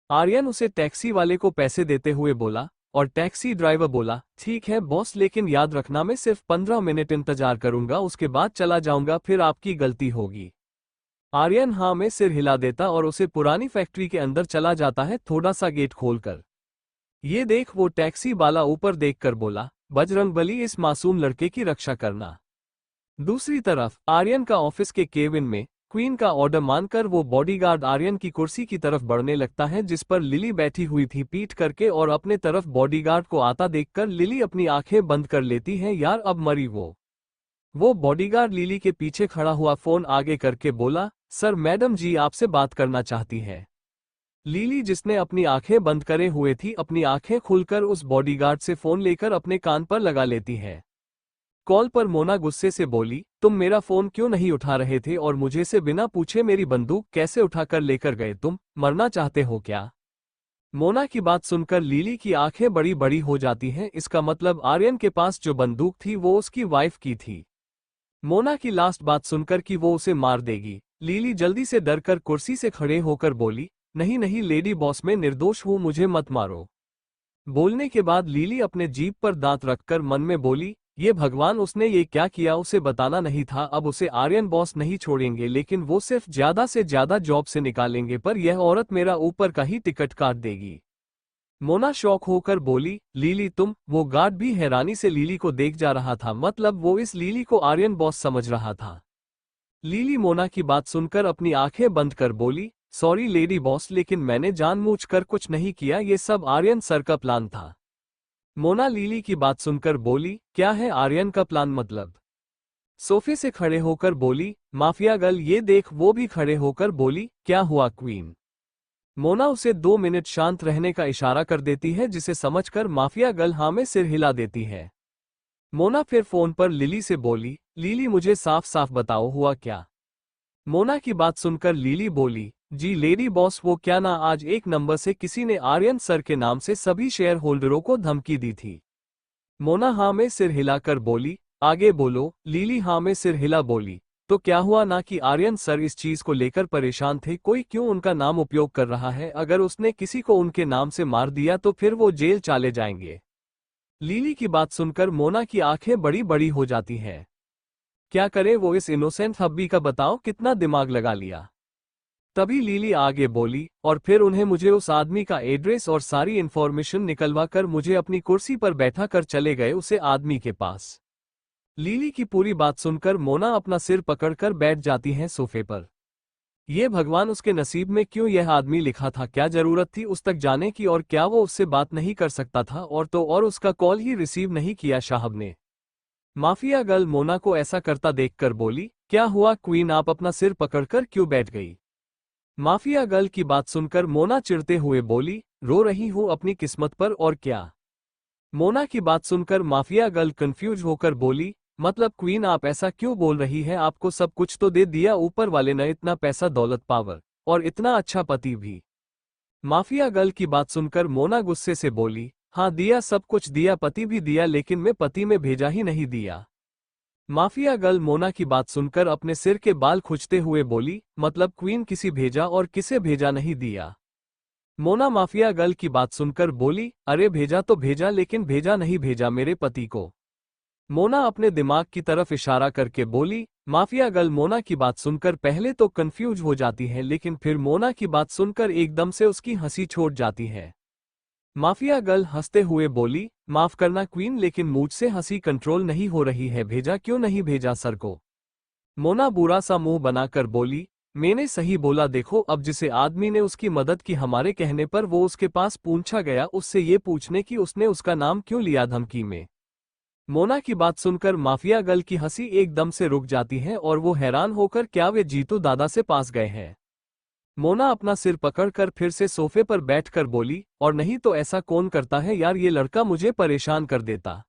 आर्यन उसे टैक्सी वाले को पैसे देते हुए बोला और टैक्सी ड्राइवर बोला, ठीक है बॉस, लेकिन याद रखना मैं सिर्फ 15 मिनट इंतजार करूंगा, उसके बाद चला जाऊंगा, फिर आपकी गलती होगी। आर्यन हाँ में सिर हिला देता और उसे पुरानी फैक्ट्री के अंदर चला जाता है, थोड़ा सा गेट खोलकर। ये देख वो टैक्सी वाला ऊपर देखकर बोला, बजरंगबली इस मासूम लड़के की रक्षा करना। दूसरी तरफ आर्यन का ऑफिस के केबिन में क्वीन का ऑर्डर मानकर वो बॉडीगार्ड आर्यन की कुर्सी की तरफ बढ़ने लगता है जिस पर लिली बैठी हुई थी पीठ करके, और अपने तरफ बॉडीगार्ड को आता देखकर लिली अपनी आंखें बंद कर लेती है। यार अब मरी वो बॉडीगार्ड लिली के पीछे खड़ा हुआ फोन आगे करके बोला, सर मैडम जी आपसे बात करना चाहती है। लिली जिसने अपनी आंखें बंद करे हुए थी, अपनी आंखें खुलकर उस बॉडीगार्ड से फोन लेकर अपने कान पर लगा लेती है। कॉल पर मोना गुस्से से बोली, तुम मेरा फोन क्यों नहीं उठा रहे थे और मुझे से बिना पूछे मेरी बंदूक कैसे उठाकर लेकर गए, तुम मरना चाहते हो क्या? मोना की बात सुनकर लिली की आंखें बड़ी बड़ी हो जाती हैं, इसका मतलब आर्यन के पास जो बंदूक थी वो उसकी वाइफ की थी। मोना की लास्ट बात सुनकर कि वो उसे मार देगी, लिली जल्दी से डरकर कुर्सी से खड़े होकर बोली, नहीं नहीं लेडी बॉस, मैं निर्दोष हूं, मुझे मत मारो। बोलने के बाद लिली अपने जीभ पर दांत रखकर मन में बोली, ये भगवान उसने ये क्या किया, उसे बताना नहीं था, अब उसे आर्यन बॉस नहीं छोड़ेंगे, लेकिन वो सिर्फ ज्यादा से ज्यादा जॉब से निकालेंगे, पर यह औरत मेरा ऊपर का ही टिकट काट देगी। मोना शौक होकर बोली, लीली तुम? वो गार्ड भी हैरानी से लीली को देख जा रहा था, मतलब वो इस लीली को आर्यन बॉस समझ रहा था। लीली मोना की बात सुनकर अपनी आंखें बंद कर बोली, सॉरी लेडी बॉस, लेकिन मैंने जानबूझकर कुछ नहीं किया, ये सब आर्यन सर का प्लान था। मोना लीली की बात सुनकर बोली, क्या है आर्यन का प्लान मतलब? सोफे से खड़े होकर बोली, माफिया गर्ल, ये देख। वो भी खड़े होकर बोली, क्या हुआ क्वीन? मोना उसे 2 मिनट शांत रहने का इशारा कर देती है, जिसे समझकर माफिया गर्ल हाँ में सिर हिला देती है। मोना फिर फोन पर लिली से बोली, लिली मुझे साफ साफ बताओ हुआ क्या? मोना की बात सुनकर लिली बोली, जी लेडी बॉस, वो क्या ना आज एक नंबर से किसी ने आर्यन सर के नाम से सभी शेयर होल्डरों को धमकी दी थी। मोना हाँ में सिर हिलाकर बोली, आगे बोलो। लिली हाँ में सिर हिला बोली, तो क्या हुआ ना कि आर्यन सर इस चीज को लेकर परेशान थे, कोई क्यों उनका नाम उपयोग कर रहा है, अगर उसने किसी को उनके नाम से मार दिया तो फिर वो जेल चले जाएंगे। लिली की बात सुनकर मोना की आंखें बड़ी बड़ी हो जाती हैं। क्या करे वो इस इनोसेंट हब्बी का, बताओ कितना दिमाग लगा लिया। तभी लिली आगे बोली, और फिर उन्हें मुझे उस आदमी का एड्रेस और सारी इंफॉर्मेशन निकलवा कर मुझे अपनी कुर्सी पर बैठा कर चले गए उसे आदमी के पास। लिली की पूरी बात सुनकर मोना अपना सिर पकड़कर बैठ जाती है सोफे पर। ये भगवान, उसके नसीब में क्यों यह आदमी लिखा था? क्या जरूरत थी उस तक जाने की? और क्या वो उससे बात नहीं कर सकता था? और तो और उसका कॉल ही रिसीव नहीं किया साहब ने। माफिया गर्ल मोना को ऐसा करता देखकर बोली, क्या हुआ क्वीन, आप अपना सिर पकड़कर क्यों बैठ गई? माफिया गर्ल की बात सुनकर मोना चिढ़ते हुए बोली, रो रही हूं अपनी किस्मत पर, और क्या? मोना की बात सुनकर माफिया गर्ल कंफ्यूज होकर बोली, मतलब क्वीन आप ऐसा क्यों बोल रही है? आपको सब कुछ तो दे दिया ऊपर वाले ने, इतना पैसा, दौलत, पावर और इतना अच्छा पति भी। माफिया गर्ल की बात सुनकर मोना गुस्से से बोली, हाँ दिया, सब कुछ दिया, पति भी दिया, लेकिन मैं पति में भेजा ही नहीं दिया। माफिया गर्ल मोना की बात सुनकर अपने सिर के बाल खुजते हुए बोली, मतलब क्वीन किसी भेजा और किसे भेजा नहीं दिया? मोना माफिया गर्ल की बात सुनकर बोली, अरे भेजा तो भेजा, लेकिन भेजा नहीं भेजा मेरे पति को। मोना अपने दिमाग की तरफ इशारा करके बोली। माफिया गर्ल मोना की बात सुनकर पहले तो कंफ्यूज हो जाती है, लेकिन फिर मोना की बात सुनकर एकदम से उसकी हंसी छोड़ जाती है। माफिया गर्ल हंसते हुए बोली, माफ करना क्वीन, लेकिन मुझसे हंसी कंट्रोल नहीं हो रही है, भेजा क्यों नहीं भेजा सर को? मोना बुरा सा मुंह बनाकर बोली, मैंने सही बोला, देखो अब जिसे आदमी ने उसकी मदद की हमारे कहने पर, वो उसके पास पूछा गया उससे ये पूछने की उसने उसका नाम क्यों लिया धमकी में। मोना की बात सुनकर माफिया गर्ल की हंसी एकदम से रुक जाती है और वो हैरान होकर, क्या वे जीतू दादा से पास गए हैं? मोना अपना सिर पकड़कर फिर से सोफे पर बैठकर बोली, और नहीं तो ऐसा कौन करता है यार, ये लड़का मुझे परेशान कर देता।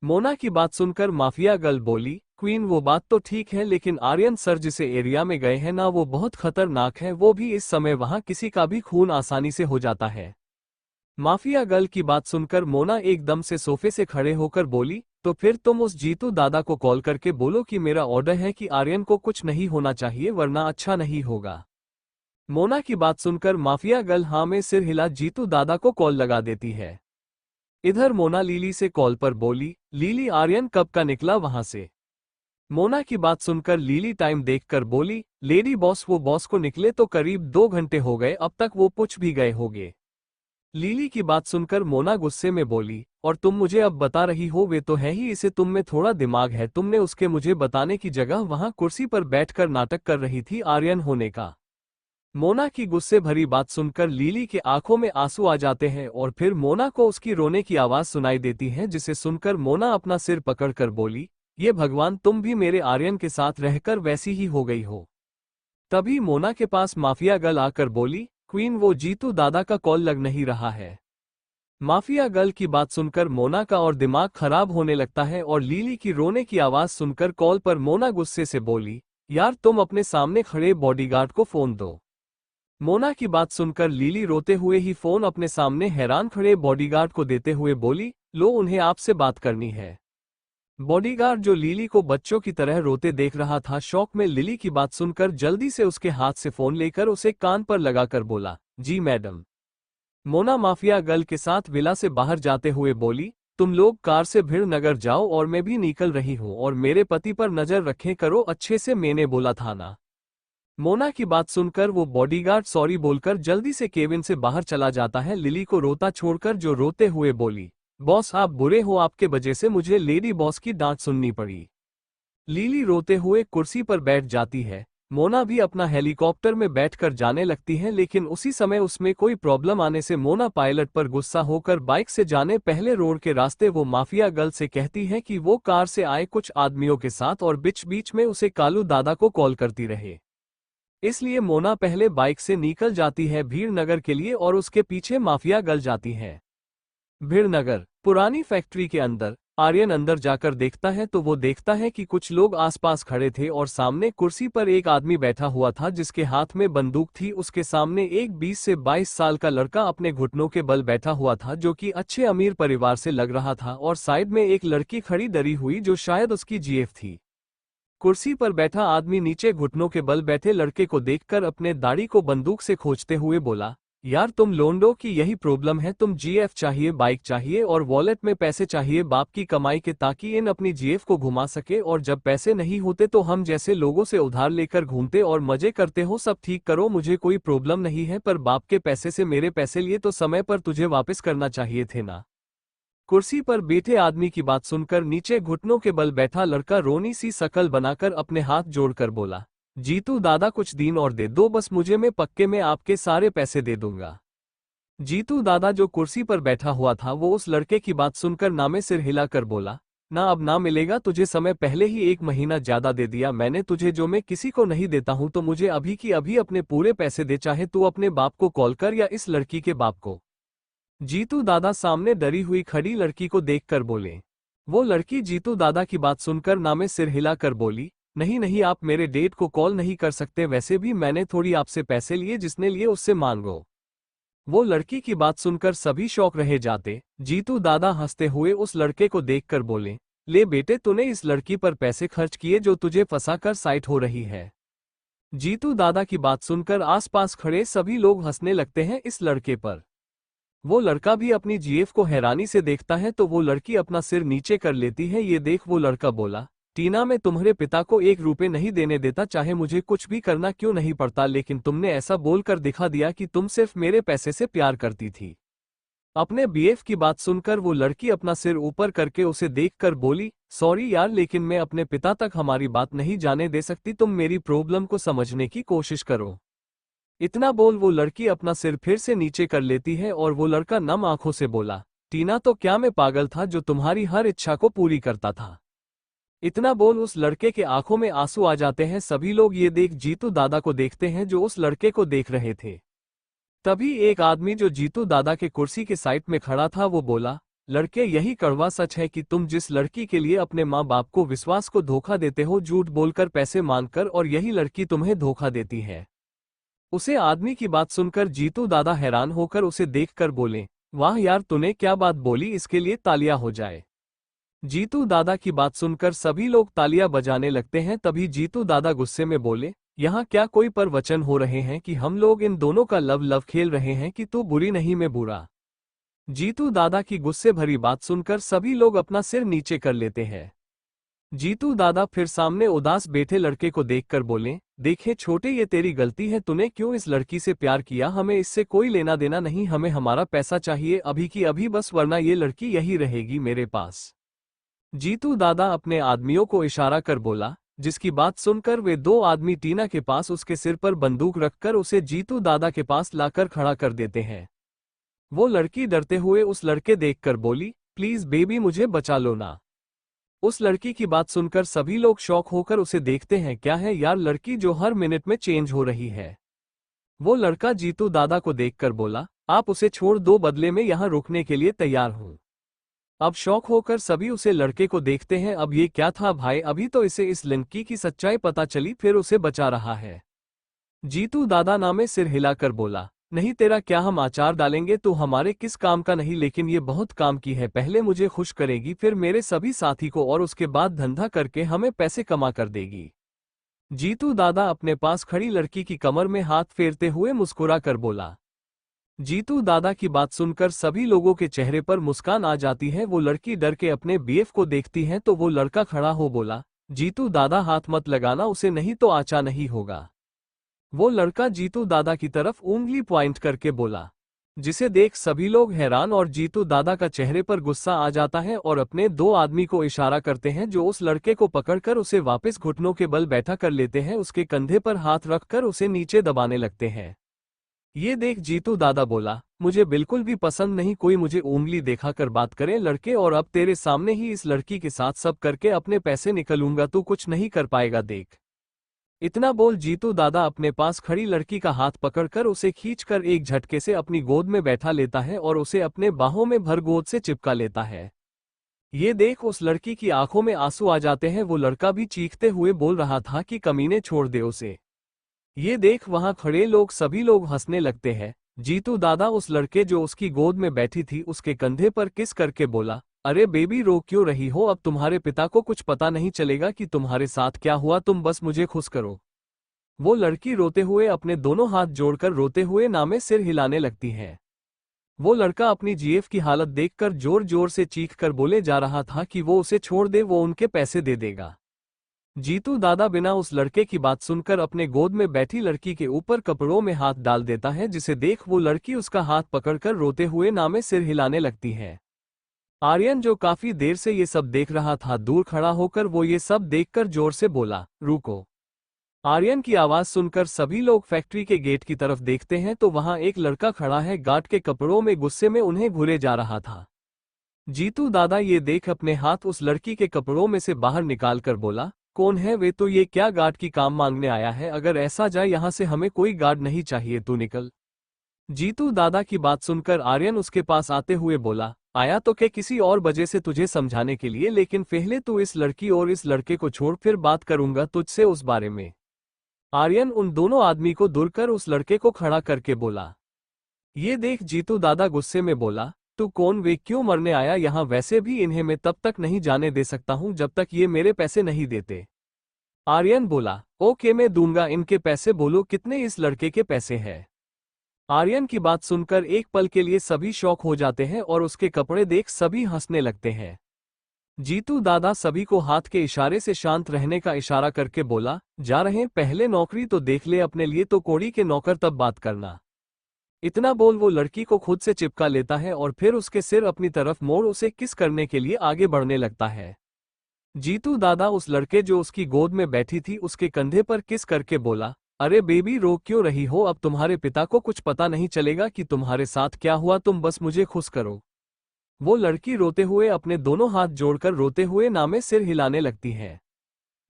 मोना की बात सुनकर माफिया गर्ल बोली, क्वीन वो बात तो ठीक है, लेकिन आर्यन सर जिस एरिया में गए हैं ना, वो बहुत खतरनाक है, वो भी इस समय वहां किसी का भी खून आसानी से हो जाता है। माफिया गर्ल की बात सुनकर मोना एकदम से सोफे से खड़े होकर बोली, तो फिर तुम उस जीतू दादा को कॉल करके बोलो कि मेरा ऑर्डर है कि आर्यन को कुछ नहीं होना चाहिए, वरना अच्छा नहीं होगा। मोना की बात सुनकर माफिया गर्ल हाँ में सिर हिला जीतू दादा को कॉल लगा देती है। इधर मोना लीली से कॉल पर बोली, लीली आर्यन कब का निकला वहां से? मोना की बात सुनकर लीली टाइम देखकर बोली, लेडी बॉस वो बॉस को निकले तो करीब 2 घंटे हो गए, अब तक वो पूछ भी गए होंगे। लीली की बात सुनकर मोना गुस्से में बोली, और तुम मुझे अब बता रही हो, वे तो है ही, इसे तुम में थोड़ा दिमाग है, तुमने उसके मुझे बताने की जगह वहां कुर्सी पर बैठकर नाटक कर रही थी आर्यन होने का। मोना की गुस्से भरी बात सुनकर लीली के आंखों में आंसू आ जाते हैं और फिर मोना को उसकी रोने की आवाज सुनाई देती है, जिसे सुनकर मोना अपना सिर पकड़कर बोली, ये भगवान, तुम भी मेरे आर्यन के साथ रहकर वैसी ही हो गई हो। तभी मोना के पास माफिया गर्ल आकर बोली, क्वीन वो जीतू दादा का कॉल लग नहीं रहा है। माफिया गर्ल की बात सुनकर मोना का और दिमाग खराब होने लगता है और लीली की रोने की आवाज सुनकर कॉल पर मोना गुस्से से बोली, यार तुम अपने सामने खड़े बॉडीगार्ड को फोन दो। मोना की बात सुनकर लीली रोते हुए ही फोन अपने सामने हैरान खड़े बॉडीगार्ड को देते हुए बोली, लो उन्हें आपसे बात करनी है। बॉडीगार्ड जो लीली को बच्चों की तरह रोते देख रहा था, शौक में लिली की बात सुनकर जल्दी से उसके हाथ से फोन लेकर उसे कान पर लगाकर बोला, जी मैडम। मोना माफिया गर्ल के साथ विला से बाहर जाते हुए बोली, तुम लोग कार से भीड़ नगर जाओ और मैं भी निकल रही हूँ, और मेरे पति पर नजर रखें करो अच्छे से, मैंने बोला था ना। मोना की बात सुनकर वो बॉडीगार्ड सॉरी बोलकर जल्दी से केबिन से बाहर चला जाता है, लिली को रोता छोड़कर, जो रोते हुए बोली, बॉस आप बुरे हो, आपके वजह से मुझे लेडी बॉस की डांट सुननी पड़ी। लिली रोते हुए कुर्सी पर बैठ जाती है। मोना भी अपना हेलीकॉप्टर में बैठकर जाने लगती है, लेकिन उसी समय उसमें कोई प्रॉब्लम आने से मोना पायलट पर गुस्सा होकर बाइक से जाने पहले रोड के रास्ते वो माफिया गर्ल से कहती है कि वो कार से आए कुछ आदमियों के साथ और बीच बीच में उसे कालू दादा को कॉल करती रहे। इसलिए मोना पहले बाइक से निकल जाती है भीड़ नगर के लिए और उसके पीछे माफिया गर्ल जाती है। भीड़ नगर पुरानी फैक्ट्री के अंदर आर्यन अंदर जाकर देखता है तो वो देखता है कि कुछ लोग आसपास खड़े थे और सामने कुर्सी पर एक आदमी बैठा हुआ था जिसके हाथ में बंदूक थी। उसके सामने एक 20 से 22 साल का लड़का अपने घुटनों के बल बैठा हुआ था, जो कि अच्छे अमीर परिवार से लग रहा था, और साइड में एक लड़की खड़ी डरी हुई जो शायद उसकी जीएफ थी। कुर्सी पर बैठा आदमी नीचे घुटनों के बल बैठे लड़के को देखकर अपने दाढ़ी को बंदूक से खोजते हुए बोला, यार तुम लोंडो की यही प्रॉब्लम है, तुम जीएफ चाहिए, बाइक चाहिए और वॉलेट में पैसे चाहिए बाप की कमाई के, ताकि इन अपनी जीएफ को घुमा सके, और जब पैसे नहीं होते तो हम जैसे लोगों से उधार लेकर घूमते और मजे करते हो। सब ठीक करो, मुझे कोई प्रॉब्लम नहीं है, पर बाप के पैसे से मेरे पैसे लिए तो समय पर तुझे वापस करना चाहिए थे ना। कुर्सी पर बैठे आदमी की बात सुनकर नीचे घुटनों के बल बैठा लड़का रोनी सी शकल बनाकर अपने हाथ जोड़कर बोला, जीतू दादा कुछ दिन और दे दो बस मुझे, मैं पक्के में आपके सारे पैसे दे दूंगा। जीतू दादा जो कुर्सी पर बैठा हुआ था वो उस लड़के की बात सुनकर नामे सिर हिलाकर बोला, ना अब ना मिलेगा तुझे, समय पहले ही 1 महीना ज्यादा दे दिया मैंने तुझे, जो मैं किसी को नहीं देता हूं, तो मुझे अभी की अभी अपने पूरे पैसे दे, चाहे तू अपने बाप को कॉल कर या इस लड़की के बाप को। जीतू दादा सामने डरी हुई खड़ी लड़की को देखकर बोले। वो लड़की जीतू दादा की बात सुनकर नामे सिर हिलाकर बोली, नहीं नहीं आप मेरे डेट को कॉल नहीं कर सकते, वैसे भी मैंने थोड़ी आपसे पैसे लिए, जिसने लिए उससे मांगो। वो लड़की की बात सुनकर सभी शौक रहे जाते। जीतू दादा हंसते हुए उस लड़के को देखकर बोले, ले बेटे तूने इस लड़की पर पैसे खर्च किए जो तुझे फंसाकर साइट हो रही है। जीतू दादा की बात सुनकर आसपास खड़े सभी लोग हंसने लगते हैं इस लड़के पर। वो लड़का भी अपनी जीएफ को हैरानी से देखता है तो वो लड़की अपना सिर नीचे कर लेती है। ये देख वो लड़का बोला, टीना मैं तुम्हारे पिता को 1 रुपए नहीं देने देता, चाहे मुझे कुछ भी करना क्यों नहीं पड़ता, लेकिन तुमने ऐसा बोलकर दिखा दिया कि तुम सिर्फ मेरे पैसे से प्यार करती थी। अपने बीएफ की बात सुनकर वो लड़की अपना सिर ऊपर करके उसे देखकर बोली, सॉरी यार लेकिन मैं अपने पिता तक हमारी बात नहीं जाने दे सकती, तुम मेरी प्रॉब्लम को समझने की कोशिश करो। इतना बोल वो लड़की अपना सिर फिर से नीचे कर लेती है और वो लड़का नम आंखों से बोला, टीना तो क्या मैं पागल था जो तुम्हारी हर इच्छा को पूरी करता था। इतना बोल उस लड़के के आंखों में आंसू आ जाते हैं। सभी लोग ये देख जीतू दादा को देखते हैं जो उस लड़के को देख रहे थे। तभी एक आदमी जो जीतू दादा के कुर्सी के साइड में खड़ा था वो बोला, लड़के यही कड़वा सच है कि तुम जिस लड़की के लिए अपने माँ बाप को विश्वास को धोखा देते हो, झूठ बोलकर पैसे मांगकर, और यही लड़की तुम्हें धोखा देती है। उसे आदमी की बात सुनकर जीतू दादा हैरान होकर उसे देखकर बोले, वाह यार तूने क्या बात बोली, इसके लिए तालियां हो जाए। जीतू दादा की बात सुनकर सभी लोग तालियां बजाने लगते हैं। तभी जीतू दादा गुस्से में बोले, यहाँ क्या कोई प्रवचन हो रहे हैं कि हम लोग इन दोनों का लव लव खेल रहे हैं कि तू बुरी नहीं मैं बुरा। जीतू दादा की गुस्से भरी बात सुनकर सभी लोग अपना सिर नीचे कर लेते हैं। जीतू दादा फिर सामने उदास बैठे लड़के को देखकर बोले, देखे छोटे ये तेरी गलती है, तूने क्यों इस लड़की से प्यार किया, हमें इससे कोई लेना देना नहीं, हमें हमारा पैसा चाहिए अभी की अभी बस, वरना ये लड़की यही रहेगी मेरे पास। जीतू दादा अपने आदमियों को इशारा कर बोला, जिसकी बात सुनकर वे 2 आदमी टीना के पास उसके सिर पर बंदूक रखकर उसे जीतू दादा के पास लाकर खड़ा कर देते हैं। वो लड़की डरते हुए उस लड़के देखकर बोली, प्लीज बेबी मुझे बचा लो ना। उस लड़की की बात सुनकर सभी लोग शॉक होकर उसे देखते हैं, क्या है यार लड़की जो हर मिनट में चेंज हो रही है। वो लड़का जीतू दादा को देखकर बोला, आप उसे छोड़ दो, बदले में यहाँ रुकने के लिए तैयार हूं। अब शौक होकर सभी उसे लड़के को देखते हैं। अब ये क्या था भाई, अभी तो इसे इस लड़की की सच्चाई पता चली फिर उसे बचा रहा है। जीतू दादा नामे सिर हिलाकर बोला, नहीं तेरा क्या हम आचार डालेंगे, तो हमारे किस काम का नहीं, लेकिन ये बहुत काम की है, पहले मुझे खुश करेगी फिर मेरे सभी साथी को, और उसके बाद धंधा करके हमें पैसे कमा कर देगी। जीतू दादा अपने पास खड़ी लड़की की कमर में हाथ फेरते हुए मुस्कुरा कर बोला। जीतू दादा की बात सुनकर सभी लोगों के चेहरे पर मुस्कान आ जाती है। वो लड़की डर के अपने बीएफ को देखती है तो वो लड़का खड़ा हो बोला, जीतू दादा हाथ मत लगाना उसे, नहीं तो आचा नहीं होगा। वो लड़का जीतू दादा की तरफ उंगली पॉइंट करके बोला, जिसे देख सभी लोग हैरान, और जीतू दादा का चेहरे पर गुस्सा आ जाता है और अपने 2 आदमी को इशारा करते हैं जो उस लड़के को पकड़कर उसे वापस घुटनों के बल बैठा कर लेते हैं, उसके कंधे पर हाथ रखकर उसे नीचे दबाने लगते हैं। ये देख जीतू दादा बोला, मुझे बिल्कुल भी पसंद नहीं कोई मुझे उंगली दिखाकर बात करे लड़के, और अब तेरे सामने ही इस लड़की के साथ सब करके अपने पैसे निकलूंगा, तू कुछ नहीं कर पाएगा देख। इतना बोल जीतू दादा अपने पास खड़ी लड़की का हाथ पकड़कर उसे खींचकर एक झटके से अपनी गोद में बैठा लेता है और उसे अपने बाहों में भर गोद से चिपका लेता है। ये देख उस लड़की की आंखों में आंसू आ जाते हैं। वो लड़का भी चीखते हुए बोल रहा था कि कमीने छोड़ दे उसे। ये देख वहां खड़े लोग सभी लोग हंसने लगते हैं। जीतू दादा उस लड़के जो उसकी गोद में बैठी थी उसके कंधे पर किस करके बोला, अरे बेबी रो क्यों रही हो, अब तुम्हारे पिता को कुछ पता नहीं चलेगा कि तुम्हारे साथ क्या हुआ, तुम बस मुझे खुश करो। वो लड़की रोते हुए अपने दोनों हाथ जोड़कर रोते हुए नामे सिर हिलाने लगती है। वो लड़का अपनी जीएफ की हालत देखकर जोर जोर से चीख कर बोले जा रहा था कि वो उसे छोड़ दे, वो उनके पैसे दे देगा। जीतू दादा बिना उस लड़के की बात सुनकर अपने गोद में बैठी लड़की के ऊपर कपड़ों में हाथ डाल देता है, जिसे देख वो लड़की उसका हाथ पकड़कर रोते हुए नामे सिर हिलाने लगती है। आर्यन जो काफी देर से ये सब देख रहा था दूर खड़ा होकर वो ये सब देखकर जोर से बोला, रुको। आर्यन की आवाज सुनकर सभी लोग फैक्ट्री के गेट की तरफ देखते हैं तो वहां एक लड़का खड़ा है, गार्ड के कपड़ों में गुस्से में उन्हें घूरे जा रहा था। जीतू दादा ये देख अपने हाथ उस लड़की के कपड़ों में से बाहर निकाल कर बोला, कौन है वे? तो ये क्या गार्ड की काम मांगने आया है? अगर ऐसा जाए यहाँ से, हमें कोई गार्ड नहीं चाहिए, तू निकल। जीतू दादा की बात सुनकर आर्यन उसके पास आते हुए बोला, आया तो क्या किसी और वजह से तुझे समझाने के लिए, लेकिन पहले तू इस लड़की और इस लड़के को छोड़, फिर बात करूंगा तुझसे उस बारे में। आर्यन उन दोनों आदमी को दूर कर उस लड़के को खड़ा करके बोला। ये देख जीतू दादा गुस्से में बोला, तू कौन? वे क्यों मरने आया यहाँ? वैसे भी इन्हें मैं तब तक नहीं जाने दे सकता हूँ जब तक ये मेरे पैसे नहीं देते। आर्यन बोला, ओके मैं दूंगा इनके पैसे, बोलो कितने इस लड़के के पैसे हैं? आर्यन की बात सुनकर एक पल के लिए सभी शॉक हो जाते हैं और उसके कपड़े देख सभी हंसने लगते हैं। जीतू दादा सभी को हाथ के इशारे से शांत रहने का इशारा करके बोला, जा रहे हैं, पहले नौकरी तो देख ले अपने लिए, तो कोड़ी के नौकर तब बात करना। इतना बोल वो लड़की को खुद से चिपका लेता है और फिर उसके सिर अपनी तरफ मोड़ उसे किस करने के लिए आगे बढ़ने लगता है। जीतू दादा उस लड़के जो उसकी गोद में बैठी थी उसके कंधे पर किस करके बोला, अरे बेबी रो क्यों रही हो? अब तुम्हारे पिता को कुछ पता नहीं चलेगा कि तुम्हारे साथ क्या हुआ, तुम बस मुझे खुश करो। वो लड़की रोते हुए अपने दोनों हाथ जोड़कर रोते हुए नामे सिर हिलाने लगती है।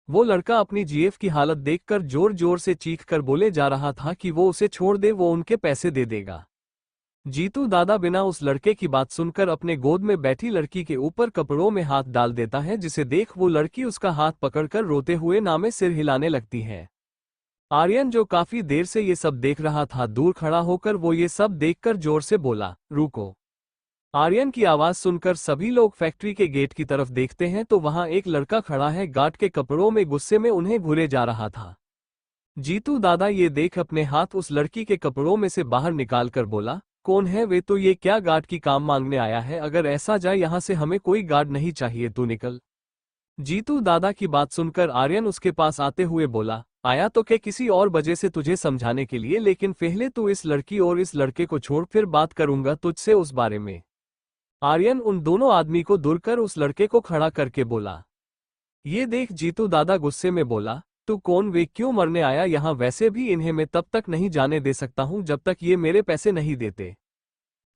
वो लड़का अपनी जीएफ की हालत देखकर जोर जोर से चीख कर बोले जा रहा था कि वो उसे छोड़ दे, वो उनके पैसे दे देगा। जीतू दादा बिना उस लड़के की बात सुनकर अपने गोद में बैठी लड़की के ऊपर कपड़ों में हाथ डाल देता है, जिसे देख वो लड़की उसका हाथ पकड़कर रोते हुए नामे सिर हिलाने लगती है। आर्यन जो काफी देर से ये सब देख रहा था, दूर खड़ा होकर वो ये सब देखकर जोर से बोला, रुको। आर्यन की आवाज सुनकर सभी लोग फैक्ट्री के गेट की तरफ देखते हैं तो वहां एक लड़का खड़ा है, गार्ड के कपड़ों में गुस्से में उन्हें घूरे जा रहा था। जीतू दादा ये देख अपने हाथ उस लड़की के कपड़ों में से बाहर निकाल कर बोला, कौन है वे? तो ये क्या गार्ड की काम मांगने आया है? अगर ऐसा जाए यहाँ से, हमें कोई गार्ड नहीं चाहिए, तू निकल। जीतू दादा की बात सुनकर आर्यन उसके पास आते हुए बोला, आया तो क्या किसी और वजह से तुझे समझाने के लिए, लेकिन पहले तू इस लड़की और इस लड़के को छोड़, फिर बात करूंगा तुझसे उस बारे में। आर्यन उन दोनों आदमी को दूर कर उस लड़के को खड़ा करके बोला। ये देख जीतू दादा गुस्से में बोला, तू कौन? वे क्यों मरने आया यहाँ? वैसे भी इन्हें मैं तब तक नहीं जाने दे सकता हूँ जब तक ये मेरे पैसे नहीं देते।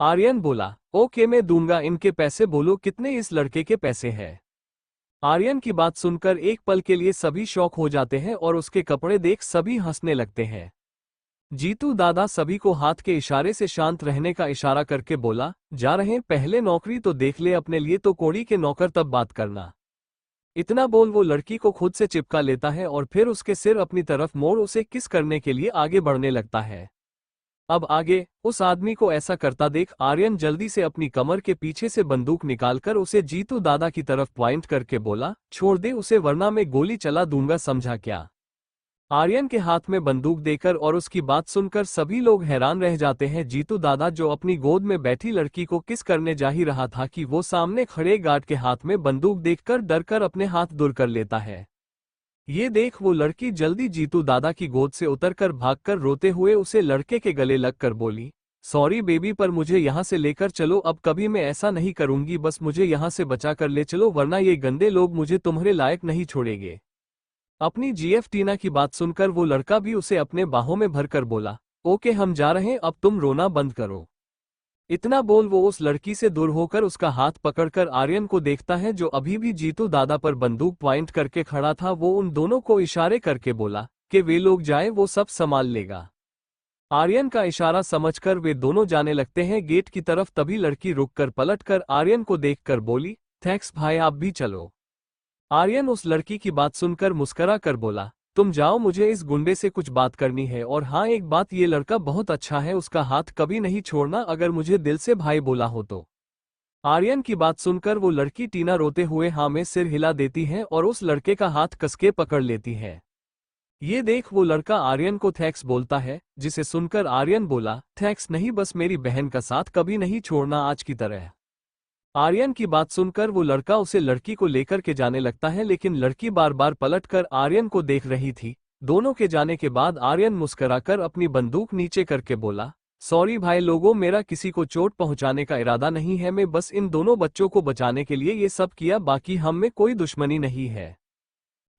आर्यन बोला, ओके मैं दूंगा इनके पैसे, बोलो कितने इस लड़के के पैसे हैं? आर्यन की बात सुनकर एक पल के लिए सभी शॉक हो जाते हैं और उसके कपड़े देख सभी हंसने लगते हैं। जीतू दादा सभी को हाथ के इशारे से शांत रहने का इशारा करके बोला, जा रहे हैं, पहले नौकरी तो देख ले अपने लिए, तो कोड़ी के नौकर तब बात करना। इतना बोल वो लड़की को खुद से चिपका लेता है और फिर उसके सिर अपनी तरफ मोड़ उसे किस करने के लिए आगे बढ़ने लगता है। अब आगे उस आदमी को ऐसा करता देख आर्यन जल्दी से अपनी कमर के पीछे से बंदूक निकालकर उसे जीतू दादा की तरफ पॉइंट करके बोला, छोड़ दे उसे वरना मैं गोली चला दूंगा, समझा क्या? आर्यन के हाथ में बंदूक देकर और उसकी बात सुनकर सभी लोग हैरान रह जाते हैं। जीतू दादा जो अपनी गोद में बैठी लड़की को किस करने जा ही रहा था कि वो सामने खड़े गार्ड के हाथ में बंदूक देखकर डरकर अपने हाथ दूर कर लेता है। ये देख वो लड़की जल्दी जीतू दादा की गोद से उतरकर भागकर रोते हुए उसे लड़के के गले लगकर बोली, सॉरी बेबी, पर मुझे यहाँ से लेकर चलो, अब कभी मैं ऐसा नहीं करूंगी, बस मुझे यहाँ से बचा कर ले चलो वरना ये गंदे लोग मुझे तुम्हारे लायक नहीं छोड़ेंगे। अपनी जीएफ टीना की बात सुनकर वो लड़का भी उसे अपने बाहों में भरकर बोला, ओके हम जा रहे हैं, अब तुम रोना बंद करो। इतना बोल वो उस लड़की से दूर होकर उसका हाथ पकड़कर आर्यन को देखता है जो अभी भी जीतू दादा पर बंदूक पॉइंट करके खड़ा था। वो उन दोनों को इशारे करके बोला कि वे लोग जाएं, वो सब संभाल लेगा। आर्यन का इशारा समझकर वे दोनों जाने लगते हैं गेट की तरफ। तभी लड़की रुककर पलटकर आर्यन को देखकर बोली, थैंक्स भाई, आप भी चलो। आर्यन उस लड़की की बात सुनकर मुस्करा कर बोला, तुम जाओ, मुझे इस गुंडे से कुछ बात करनी है, और हाँ एक बात, ये लड़का बहुत अच्छा है, उसका हाथ कभी नहीं छोड़ना, अगर मुझे दिल से भाई बोला हो तो। आर्यन की बात सुनकर वो लड़की टीना रोते हुए हाँ में सिर हिला देती है और उस लड़के का हाथ कसके पकड़ लेती है। ये देख वो लड़का आर्यन को थैंक्स बोलता है, जिसे सुनकर आर्यन बोला, थैंक्स नहीं, बस मेरी बहन का साथ कभी नहीं छोड़ना आज की तरह। आर्यन की बात सुनकर वो लड़का उसे लड़की को लेकर के जाने लगता है, लेकिन लड़की बार बार पलटकर आर्यन को देख रही थी। दोनों के जाने के बाद आर्यन मुस्कुराकर अपनी बंदूक नीचे करके बोला, सॉरी भाई लोगों, मेरा किसी को चोट पहुंचाने का इरादा नहीं है, मैं बस इन दोनों बच्चों को बचाने के लिए ये सब किया, बाकी हम में कोई दुश्मनी नहीं है।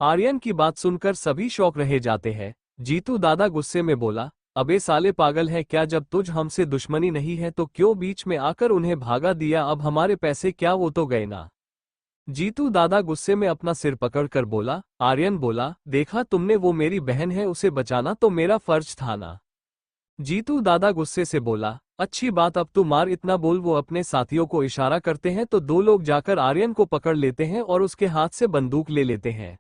आर्यन की बात सुनकर सभी शौक रह जाते हैं। जीतू दादा गुस्से में बोला, अबे साले पागल है क्या, जब तुझ हमसे दुश्मनी नहीं है तो क्यों बीच में आकर उन्हें भागा दिया, अब हमारे पैसे क्या, वो तो गए ना। जीतू दादा गुस्से में अपना सिर पकड़कर बोला। आर्यन बोला, देखा तुमने, वो मेरी बहन है, उसे बचाना तो मेरा फर्ज था ना। जीतू दादा गुस्से से बोला, अच्छी बात, अब तू मार, इतना बोल वो अपने साथियों को इशारा करते हैं तो दो लोग जाकर आर्यन को पकड़ लेते हैं और उसके हाथ से बंदूक ले लेते हैं।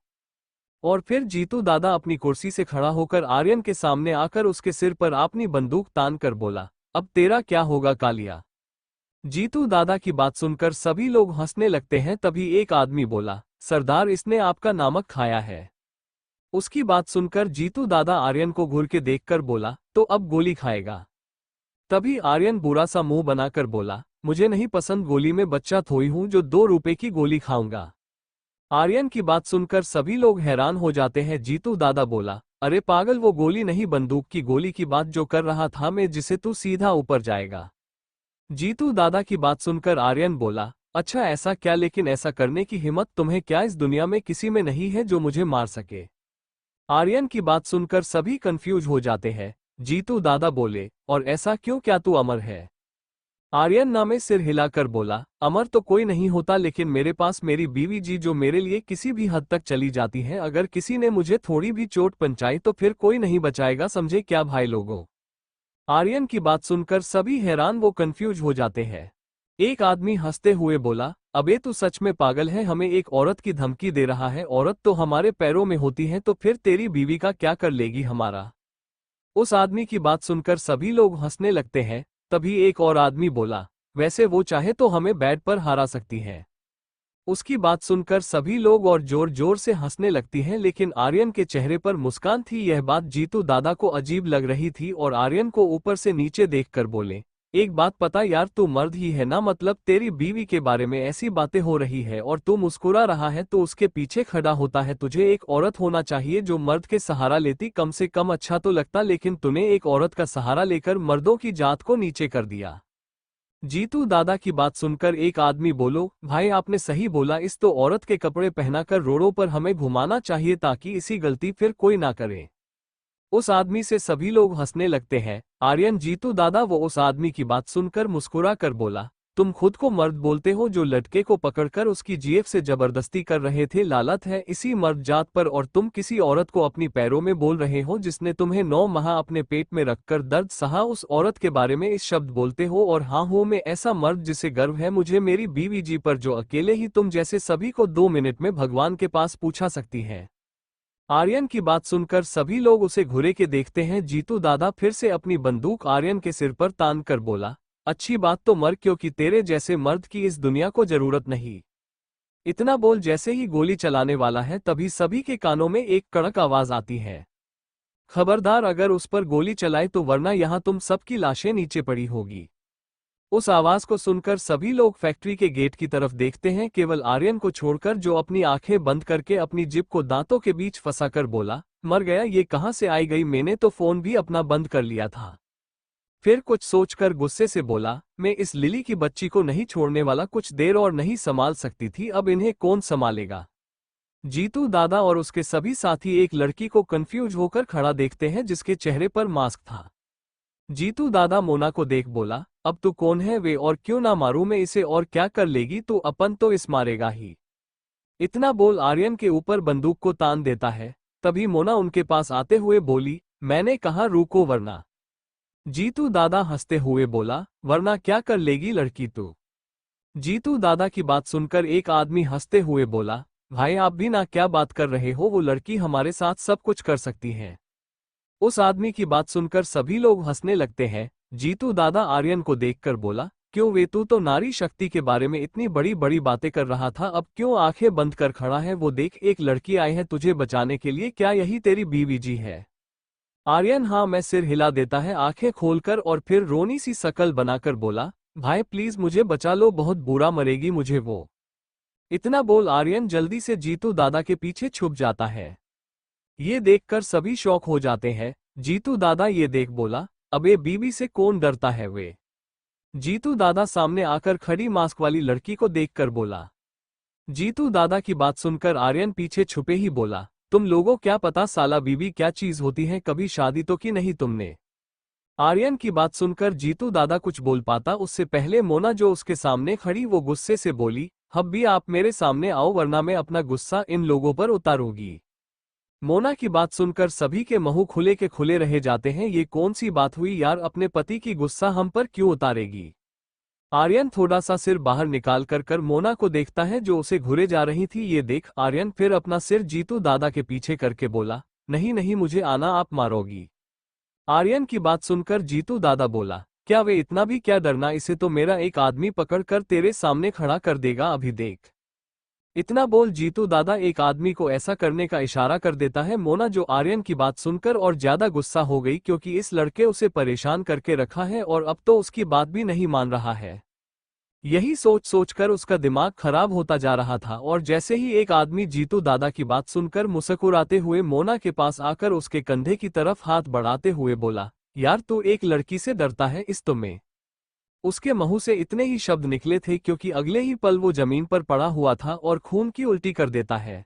और फिर जीतू दादा अपनी कुर्सी से खड़ा होकर आर्यन के सामने आकर उसके सिर पर अपनी बंदूक तान कर बोला, अब तेरा क्या होगा कालिया। जीतू दादा की बात सुनकर सभी लोग हंसने लगते हैं। तभी एक आदमी बोला, सरदार इसने आपका नमक खाया है। उसकी बात सुनकर जीतू दादा आर्यन को घूर के देखकर बोला, तो अब गोली खाएगा। तभी आर्यन बुरा सा मुंह बनाकर बोला, मुझे नहीं पसंद गोली, में बच्चा थोड़ी हूं जो 2 रुपए की गोली खाऊंगा। आर्यन की बात सुनकर सभी लोग हैरान हो जाते हैं। जीतू दादा बोला, अरे पागल, वो गोली नहीं, बंदूक की गोली की बात जो कर रहा था मैं, जिसे तू सीधा ऊपर जाएगा। जीतू दादा की बात सुनकर आर्यन बोला, अच्छा ऐसा क्या, लेकिन ऐसा करने की हिम्मत तुम्हें क्या इस दुनिया में किसी में नहीं है जो मुझे मार सके। आर्यन की बात सुनकर सभी कंफ्यूज हो जाते हैं। जीतू दादा बोले, और ऐसा क्यों, क्या तू अमर है। आर्यन ना में सिर हिलाकर बोला, अमर तो कोई नहीं होता, लेकिन मेरे पास मेरी बीवी जी जो मेरे लिए किसी भी हद तक चली जाती है, अगर किसी ने मुझे थोड़ी भी चोट पहुंचाई तो फिर कोई नहीं बचाएगा, समझे क्या भाई लोगों। आर्यन की बात सुनकर सभी हैरान, वो कंफ्यूज हो जाते हैं। एक आदमी हंसते हुए बोला, अबे तू सच में पागल है, हमें एक औरत की धमकी दे रहा है, औरत तो हमारे पैरों में होती है, तो फिर तेरी बीवी का क्या कर लेगी हमारा। उस आदमी की बात सुनकर सभी लोग हंसने लगते हैं। तभी एक और आदमी बोला, वैसे वो चाहे तो हमें बैट पर हरा सकती है। उसकी बात सुनकर सभी लोग और जोर जोर से हंसने लगती हैं, लेकिन आर्यन के चेहरे पर मुस्कान थी। यह बात जीतू दादा को अजीब लग रही थी और आर्यन को ऊपर से नीचे देखकर बोले, एक बात पता यार, तू मर्द ही है ना, मतलब तेरी बीवी के बारे में ऐसी बातें हो रही है और तू मुस्कुरा रहा है तो उसके पीछे खड़ा होता है। तुझे एक औरत होना चाहिए जो मर्द के सहारा लेती, कम से कम अच्छा तो लगता, लेकिन तूने एक औरत का सहारा लेकर मर्दों की जात को नीचे कर दिया। जीतू दादा की बात सुनकर एक आदमी बोलो, भाई आपने सही बोला, इस तो औरत के कपड़े पहनाकर रोडों पर हमें घुमाना चाहिए ताकि इसी गलती फिर कोई ना करे। उस आदमी से सभी लोग हंसने लगते हैं। आर्यन, जीतू दादा वो उस आदमी की बात सुनकर मुस्कुरा कर बोला, तुम खुद को मर्द बोलते हो जो लड़के को पकड़कर उसकी जीभ से जबरदस्ती कर रहे थे, लालत है इसी मर्द जात पर, और तुम किसी औरत को अपनी पैरों में बोल रहे हो जिसने तुम्हें 9 माह अपने पेट में रखकर दर्द सहा, उस औरत के बारे में इस शब्द बोलते हो। और हाँ हूँ मैं ऐसा मर्द जिसे गर्व है मुझे मेरी बीवी जी पर, जो अकेले ही तुम जैसे सभी को 2 मिनट में भगवान के पास पूछा सकती है। आर्यन की बात सुनकर सभी लोग उसे घुरे के देखते हैं। जीतू दादा फिर से अपनी बंदूक आर्यन के सिर पर तान कर बोला, अच्छी बात तो मर, क्योंकि तेरे जैसे मर्द की इस दुनिया को जरूरत नहीं। इतना बोल जैसे ही गोली चलाने वाला है तभी सभी के कानों में एक कड़क आवाज आती है, खबरदार अगर उस पर गोली चलाए तो, वरना यहां तुम सबकी लाशें नीचे पड़ी होगी। उस आवाज को सुनकर सभी लोग फैक्ट्री के गेट की तरफ देखते हैं, केवल आर्यन को छोड़कर, जो अपनी आंखें बंद करके अपनी जिभ को दांतों के बीच फंसाकर बोला, मर गया, ये कहां से आई गई, मैंने तो फोन भी अपना बंद कर लिया था। फिर कुछ सोचकर गुस्से से बोला, मैं इस लिली की बच्ची को नहीं छोड़ने वाला, कुछ देर और नहीं संभाल सकती थी, अब इन्हें कौन संभालेगा। जीतू दादा और उसके सभी साथी एक लड़की को कंफ्यूज होकर खड़ा देखते हैं जिसके चेहरे पर मास्क था। जीतू दादा मोना को देख बोला, अब तू कौन है वे, और क्यों ना मारूं मैं इसे, और क्या कर लेगी तू, अपन तो इस मारेगा ही। इतना बोल आर्यन के ऊपर बंदूक को तान देता है। तभी मोना उनके पास आते हुए बोली, मैंने कहा रुको वरना। जीतू दादा हंसते हुए बोला, वरना क्या कर लेगी लड़की तू। जीतू दादा की बात सुनकर एक आदमी हंसते हुए बोला, भाई आप भी ना क्या बात कर रहे हो, वो लड़की हमारे साथ सब कुछ कर सकती है। उस आदमी की बात सुनकर सभी लोग हंसने लगते हैं। जीतू दादा आर्यन को देखकर बोला, क्यों वे, तू तो नारी शक्ति के बारे में इतनी बड़ी बड़ी बातें कर रहा था, अब क्यों आंखें बंद कर खड़ा है, वो देख एक लड़की आई है तुझे बचाने के लिए, क्या यही तेरी बीवी जी है। आर्यन हाँ मैं सिर हिला देता है आंखें खोलकर, और फिर रोनी सी शकल बनाकर बोला, भाई प्लीज मुझे बचा लो, बहुत बुरा मरेगी मुझे वो। इतना बोल आर्यन जल्दी से जीतू दादा के पीछे छुप जाता है। ये देखकर सभी शौक हो जाते हैं। जीतू दादा ये देख बोला, अबे बीवी से कौन डरता है वे। जीतू दादा सामने आकर खड़ी मास्क वाली लड़की को देखकर बोला, जीतू दादा की बात सुनकर आर्यन पीछे छुपे ही बोला, तुम लोगों क्या पता साला बीबी क्या चीज होती है, कभी शादी तो की नहीं तुमने। आर्यन की बात सुनकर जीतू दादा कुछ बोल पाता उससे पहले मोना जो उसके सामने खड़ी वो गुस्से से बोली, अब भी आप मेरे सामने आओ वरना मैं अपना गुस्सा इन लोगों पर उतारूंगी। मोना की बात सुनकर सभी के मुंह खुले के खुले रह जाते हैं, ये कौन सी बात हुई यार, अपने पति की गुस्सा हम पर क्यों उतारेगी। आर्यन थोड़ा सा सिर बाहर निकाल कर मोना को देखता है जो उसे घुरे जा रही थी। ये देख आर्यन फिर अपना सिर जीतू दादा के पीछे करके बोला, नहीं नहीं मुझे आना, आप मारोगी। आर्यन की बात सुनकर जीतू दादा बोला, क्या वे इतना भी क्या डरना, इसे तो मेरा एक आदमी पकड़ कर तेरे सामने खड़ा कर देगा, अभी देख। इतना बोल जीतू दादा एक आदमी को ऐसा करने का इशारा कर देता है। मोना जो आर्यन की बात सुनकर और ज्यादा गुस्सा हो गई क्योंकि इस लड़के उसे परेशान करके रखा है और अब तो उसकी बात भी नहीं मान रहा है। यही सोच सोचकर उसका दिमाग खराब होता जा रहा था और जैसे ही एक आदमी जीतू दादा की बात सुनकर मुस्कुराते हुए मोना के पास आकर उसके कंधे की तरफ हाथ बढ़ाते हुए बोला, यार तू एक लड़की से डरता है, इस तुम्हें। उसके मुंह से इतने ही शब्द निकले थे क्योंकि अगले ही पल वो जमीन पर पड़ा हुआ था और खून की उल्टी कर देता है।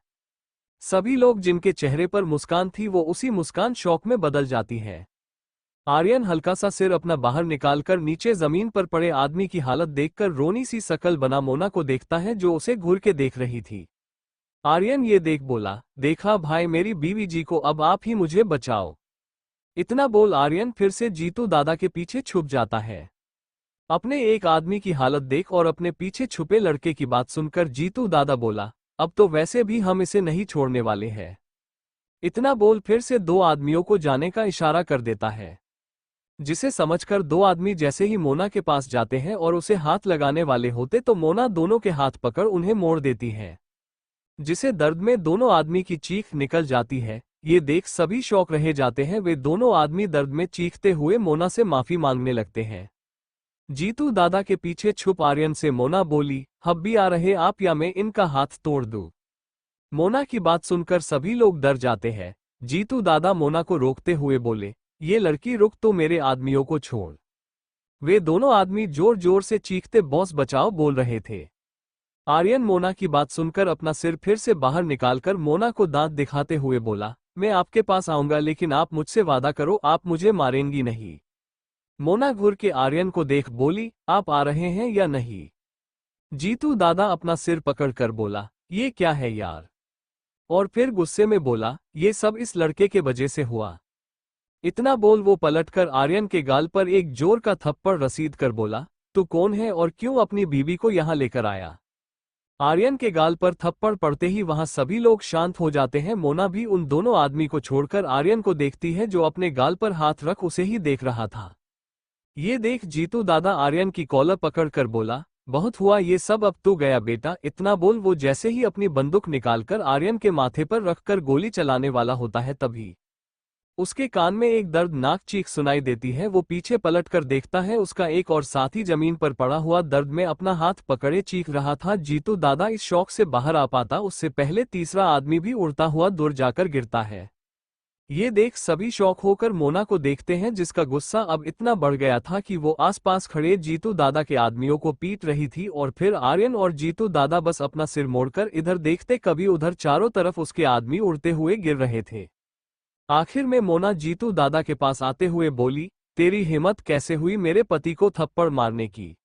सभी लोग जिनके चेहरे पर मुस्कान थी वो उसी मुस्कान शौक में बदल जाती है। आर्यन हल्का सा सिर अपना बाहर निकालकर नीचे जमीन पर पड़े आदमी की हालत देखकर रोनी सी शकल बना मोना को देखता है जो उसे घूर के देख रही थी। आर्यन ये देख बोला, देखा भाई मेरी बीवी जी को, अब आप ही मुझे बचाओ। इतना बोल आर्यन फिर से जीतू दादा के पीछे छुप जाता है। अपने एक आदमी की हालत देख और अपने पीछे छुपे लड़के की बात सुनकर जीतू दादा बोला, अब तो वैसे भी हम इसे नहीं छोड़ने वाले हैं। इतना बोल फिर से दो आदमियों को जाने का इशारा कर देता है, जिसे समझकर दो आदमी जैसे ही मोना के पास जाते हैं और उसे हाथ लगाने वाले होते तो मोना दोनों के हाथ पकड़ उन्हें मोड़ देती है, जिसे दर्द में दोनों आदमी की चीख निकल जाती है। ये देख सभी शौक रह जाते हैं, वे दोनों आदमी दर्द में चीखते हुए मोना से माफी मांगने लगते हैं। जीतू दादा के पीछे छुप आर्यन से मोना बोली, अब भी आ रहे आप या मैं इनका हाथ तोड़ दूं। मोना की बात सुनकर सभी लोग डर जाते हैं। जीतू दादा मोना को रोकते हुए बोले, ये लड़की रुक, तो मेरे आदमियों को छोड़। वे दोनों आदमी जोर जोर से चीखते बॉस बचाओ बोल रहे थे। आर्यन मोना की बात सुनकर अपना सिर फिर से बाहर निकालकर मोना को दांत दिखाते हुए बोला, मैं आपके पास आऊंगा लेकिन आप मुझसे वादा करो आप मुझे मारेंगी नहीं। मोना घूर के आर्यन को देख बोली, आप आ रहे हैं या नहीं। जीतू दादा अपना सिर पकड़कर बोला, ये क्या है यार, और फिर गुस्से में बोला, ये सब इस लड़के के वजह से हुआ। इतना बोल वो पलटकर आर्यन के गाल पर एक जोर का थप्पड़ रसीद कर बोला, तू कौन है और क्यों अपनी बीवी को यहां लेकर आया। आर्यन के गाल पर थप्पड़ पड़ते ही वहां सभी लोग शांत हो जाते हैं। मोना भी उन दोनों आदमी को छोड़कर आर्यन को देखती है जो अपने गाल पर हाथ रख उसे ही देख रहा था। ये देख जीतू दादा आर्यन की कॉलर पकड़कर बोला, बहुत हुआ ये सब, अब तू गया बेटा। इतना बोल वो जैसे ही अपनी बंदूक निकालकर आर्यन के माथे पर रखकर गोली चलाने वाला होता है तभी उसके कान में एक दर्दनाक चीख सुनाई देती है। वो पीछे पलटकर देखता है, उसका एक और साथी जमीन पर पड़ा हुआ दर्द में अपना हाथ पकड़े चीख रहा था। जीतू दादा इस शौक से बाहर आ पाता उससे पहले तीसरा आदमी भी उड़ता हुआ दूर जाकर गिरता है। ये देख सभी शौक होकर मोना को देखते हैं जिसका गुस्सा अब इतना बढ़ गया था कि वो आसपास खड़े जीतू दादा के आदमियों को पीट रही थी और फिर आर्यन और जीतू दादा बस अपना सिर मोड़कर इधर देखते कभी उधर, चारों तरफ उसके आदमी उड़ते हुए गिर रहे थे। आखिर में मोना जीतू दादा के पास आते हुए बोली, तेरी हिम्मत कैसे हुई मेरे पति को थप्पड़ मारने की।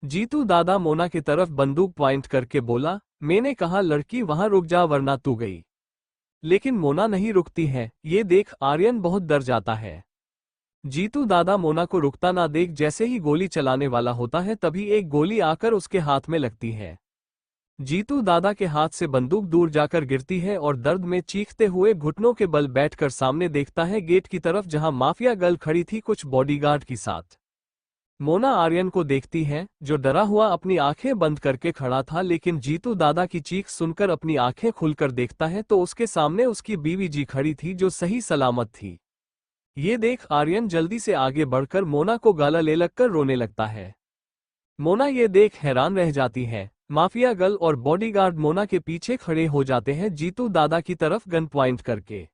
जीतू दादा मोना की तरफ बंदूक पॉइंट करके बोला, मैंने कहा लड़की वहां रुक जा वरना तू गई। लेकिन मोना नहीं रुकती है। ये देख आर्यन बहुत डर जाता है। जीतू दादा मोना को रुकता ना देख जैसे ही गोली चलाने वाला होता है तभी एक गोली आकर उसके हाथ में लगती है। जीतू दादा के हाथ से बंदूक दूर जाकर गिरती है और दर्द में चीखते हुए घुटनों के बल बैठकर सामने देखता है गेट की तरफ जहां माफिया गर्ल खड़ी थी कुछ बॉडीगार्ड के साथ। मोना आर्यन को देखती है जो डरा हुआ अपनी आंखें बंद करके खड़ा था, लेकिन जीतू दादा की चीख सुनकर अपनी आंखें खुलकर देखता है तो उसके सामने उसकी बीवी जी खड़ी थी जो सही सलामत थी। ये देख आर्यन जल्दी से आगे बढ़कर मोना को गाला ले लगकर रोने लगता है। मोना ये देख हैरान रह जाती है। माफिया गर्ल और बॉडीगार्ड मोना के पीछे खड़े हो जाते हैं जीतू दादा की तरफ गन पॉइंट करके।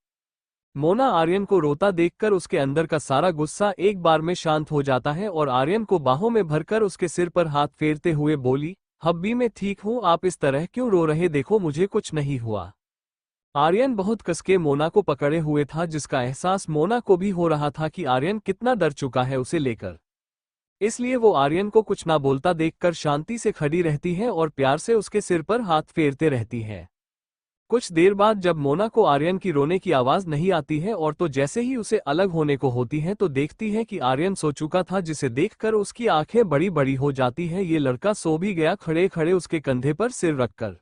मोना आर्यन को रोता देखकर उसके अंदर का सारा गुस्सा एक बार में शांत हो जाता है और आर्यन को बाहों में भरकर उसके सिर पर हाथ फेरते हुए बोली, हब्बी मैं ठीक हूँ, आप इस तरह क्यों रो रहे, देखो मुझे कुछ नहीं हुआ। आर्यन बहुत कसके मोना को पकड़े हुए था, जिसका एहसास मोना को भी हो रहा था कि आर्यन कितना डर चुका है उसे लेकर। इसलिए वो आर्यन को कुछ ना बोलता देखकर शांति से खड़ी रहती है और प्यार से उसके सिर पर हाथ फेरते रहती है। कुछ देर बाद जब मोना को आर्यन की रोने की आवाज नहीं आती है और तो जैसे ही उसे अलग होने को होती है तो देखती है कि आर्यन सो चुका था, जिसे देखकर उसकी आंखें बड़ी बड़ी हो जाती है। ये लड़का सो भी गया, खड़े खड़े उसके कंधे पर सिर रखकर।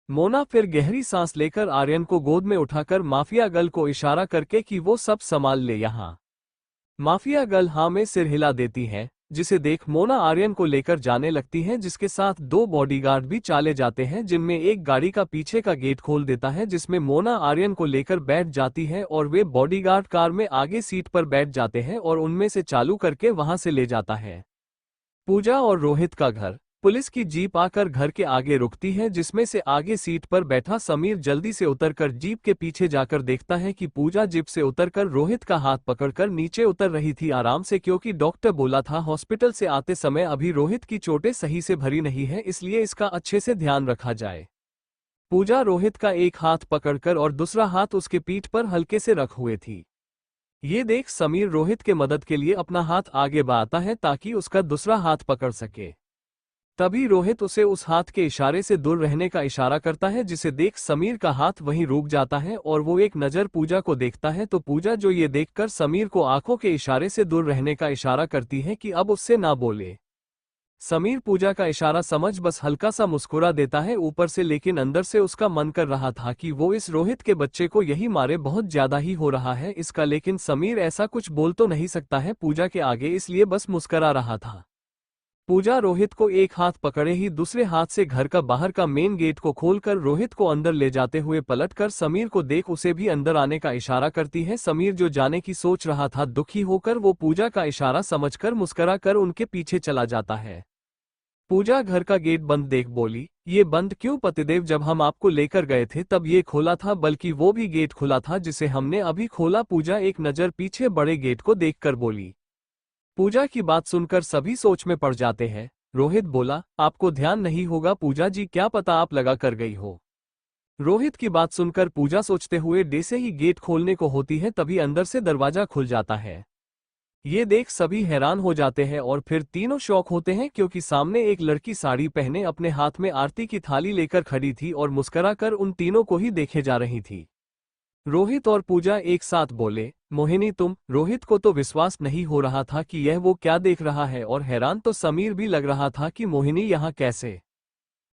मोना फिर गहरी सांस लेकर आर्यन को गोद में उठाकर माफिया गर्ल को इशारा करके कि वो सब संभाल ले यहाँ। माफिया गर्ल हाँ में सिर हिला देती है, जिसे देख मोना आर्यन को लेकर जाने लगती है, जिसके साथ दो बॉडीगार्ड भी चाले जाते हैं, जिनमें एक गाड़ी का पीछे का गेट खोल देता है, जिसमें मोना आर्यन को लेकर बैठ जाती है और वे बॉडीगार्ड कार में आगे सीट पर बैठ जाते हैं और उनमें से चालू करके वहां से ले जाता है। पूजा और रोहित का घर। पुलिस की जीप आकर घर के आगे रुकती है, जिसमें से आगे सीट पर बैठा समीर जल्दी से उतरकर जीप के पीछे जाकर देखता है कि पूजा जीप से उतरकर रोहित का हाथ पकड़कर नीचे उतर रही थी आराम से, क्योंकि डॉक्टर बोला था हॉस्पिटल से आते समय अभी रोहित की चोटें सही से भरी नहीं है, इसलिए इसका अच्छे से ध्यान रखा जाए। पूजा रोहित का एक हाथ पकड़कर और दूसरा हाथ उसके पीठ पर हल्के से रख हुए थी। ये देख समीर रोहित के मदद के लिए अपना हाथ आगे बढ़ाता है ताकि उसका दूसरा हाथ पकड़ सके। तभी रोहित उसे उस हाथ के इशारे से दूर रहने का इशारा करता है, जिसे देख समीर का हाथ वहीं रुक जाता है और वो एक नज़र पूजा को देखता है, तो पूजा जो ये देखकर समीर को आंखों के इशारे से दूर रहने का इशारा करती है कि अब उससे ना बोले। समीर पूजा का इशारा समझ बस हल्का सा मुस्कुरा देता है ऊपर से, लेकिन अंदर से उसका मन कर रहा था कि वो इस रोहित के बच्चे को यही मारे, बहुत ज्यादा ही हो रहा है इसका, लेकिन समीर ऐसा कुछ बोल तो नहीं सकता है पूजा के आगे, इसलिए बस मुस्करा रहा था। पूजा रोहित को एक हाथ पकड़े ही दूसरे हाथ से घर का बाहर का मेन गेट को खोलकर रोहित को अंदर ले जाते हुए पलटकर समीर को देख उसे भी अंदर आने का इशारा करती है। समीर जो जाने की सोच रहा था, दुखी होकर वो पूजा का इशारा समझकर मुस्करा कर उनके पीछे चला जाता है। पूजा घर का गेट बंद देख बोली, ये बंद क्यों पतिदेव, जब हम आपको लेकर गए थे तब ये खोला था, बल्कि वो भी गेट खुला था जिसे हमने अभी खोला। पूजा एक नज़र पीछे बड़े गेट को देखकर बोली। पूजा की बात सुनकर सभी सोच में पड़ जाते हैं। रोहित बोला, आपको ध्यान नहीं होगा पूजा जी, क्या पता आप लगा कर गई हो। रोहित की बात सुनकर पूजा सोचते हुए जैसे ही गेट खोलने को होती है तभी अंदर से दरवाजा खुल जाता है। ये देख सभी हैरान हो जाते हैं और फिर तीनों शॉक होते हैं, क्योंकि सामने एक लड़की साड़ी पहने अपने हाथ में आरती की थाली लेकर खड़ी थी और मुस्कुराकर उन तीनों को ही देखे जा रही थी। रोहित और पूजा एक साथ बोले, मोहिनी तुम। रोहित को तो विश्वास नहीं हो रहा था कि यह वो क्या देख रहा है, और हैरान तो समीर भी लग रहा था कि मोहिनी यहाँ कैसे।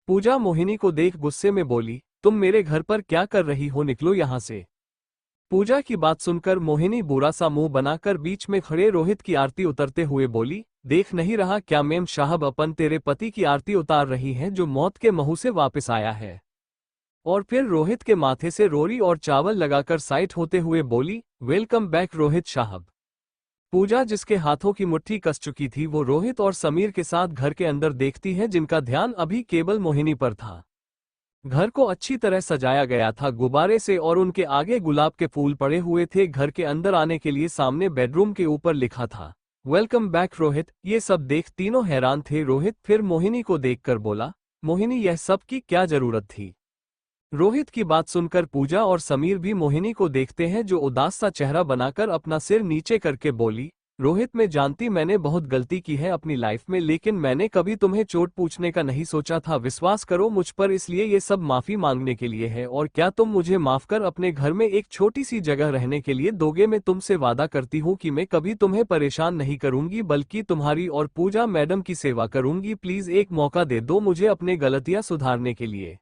पूजा मोहिनी को देख गुस्से में बोली, तुम मेरे घर पर क्या कर रही हो, निकलो यहाँ से। पूजा की बात सुनकर मोहिनी बुरा सा मुंह बनाकर बीच में खड़े रोहित की आरती उतरते हुए बोली, देख नहीं रहा क्या मेम साहब, अपन तेरे पति की आरती उतार रही हैं जो मौत के मुंह से वापस आया है। और फिर रोहित के माथे से रोरी और चावल लगाकर साइड होते हुए बोली, वेलकम बैक रोहित साहब। पूजा जिसके हाथों की मुट्ठी कस चुकी थी वो रोहित और समीर के साथ घर के अंदर देखती है, जिनका ध्यान अभी केवल मोहिनी पर था। घर को अच्छी तरह सजाया गया था गुब्बारे से और उनके आगे गुलाब के फूल पड़े हुए थे। घर के अंदर आने के लिए सामने बेडरूम के ऊपर लिखा था, वेलकम बैक रोहित। ये सब देख तीनों हैरान थे। रोहित फिर मोहिनी को देखकर बोला, मोहिनी यह सब की क्या जरूरत थी। रोहित की बात सुनकर पूजा और समीर भी मोहिनी को देखते हैं, जो उदास सा चेहरा बनाकर अपना सिर नीचे करके बोली, रोहित मैं जानती मैंने बहुत गलती की है अपनी लाइफ में, लेकिन मैंने कभी तुम्हें चोट पूछने का नहीं सोचा था, विश्वास करो मुझ पर, इसलिए ये सब माफी मांगने के लिए है। और क्या तुम मुझे माफ कर अपने घर में एक छोटी सी जगह रहने के लिए दोगे। मैं तुमसे वादा करती हूँ कि मैं कभी तुम्हें परेशान नहीं करूंगी, बल्कि तुम्हारी और पूजा मैडम की सेवा करूंगी। प्लीज एक मौका दे दो मुझे अपने गलतियां सुधारने के लिए।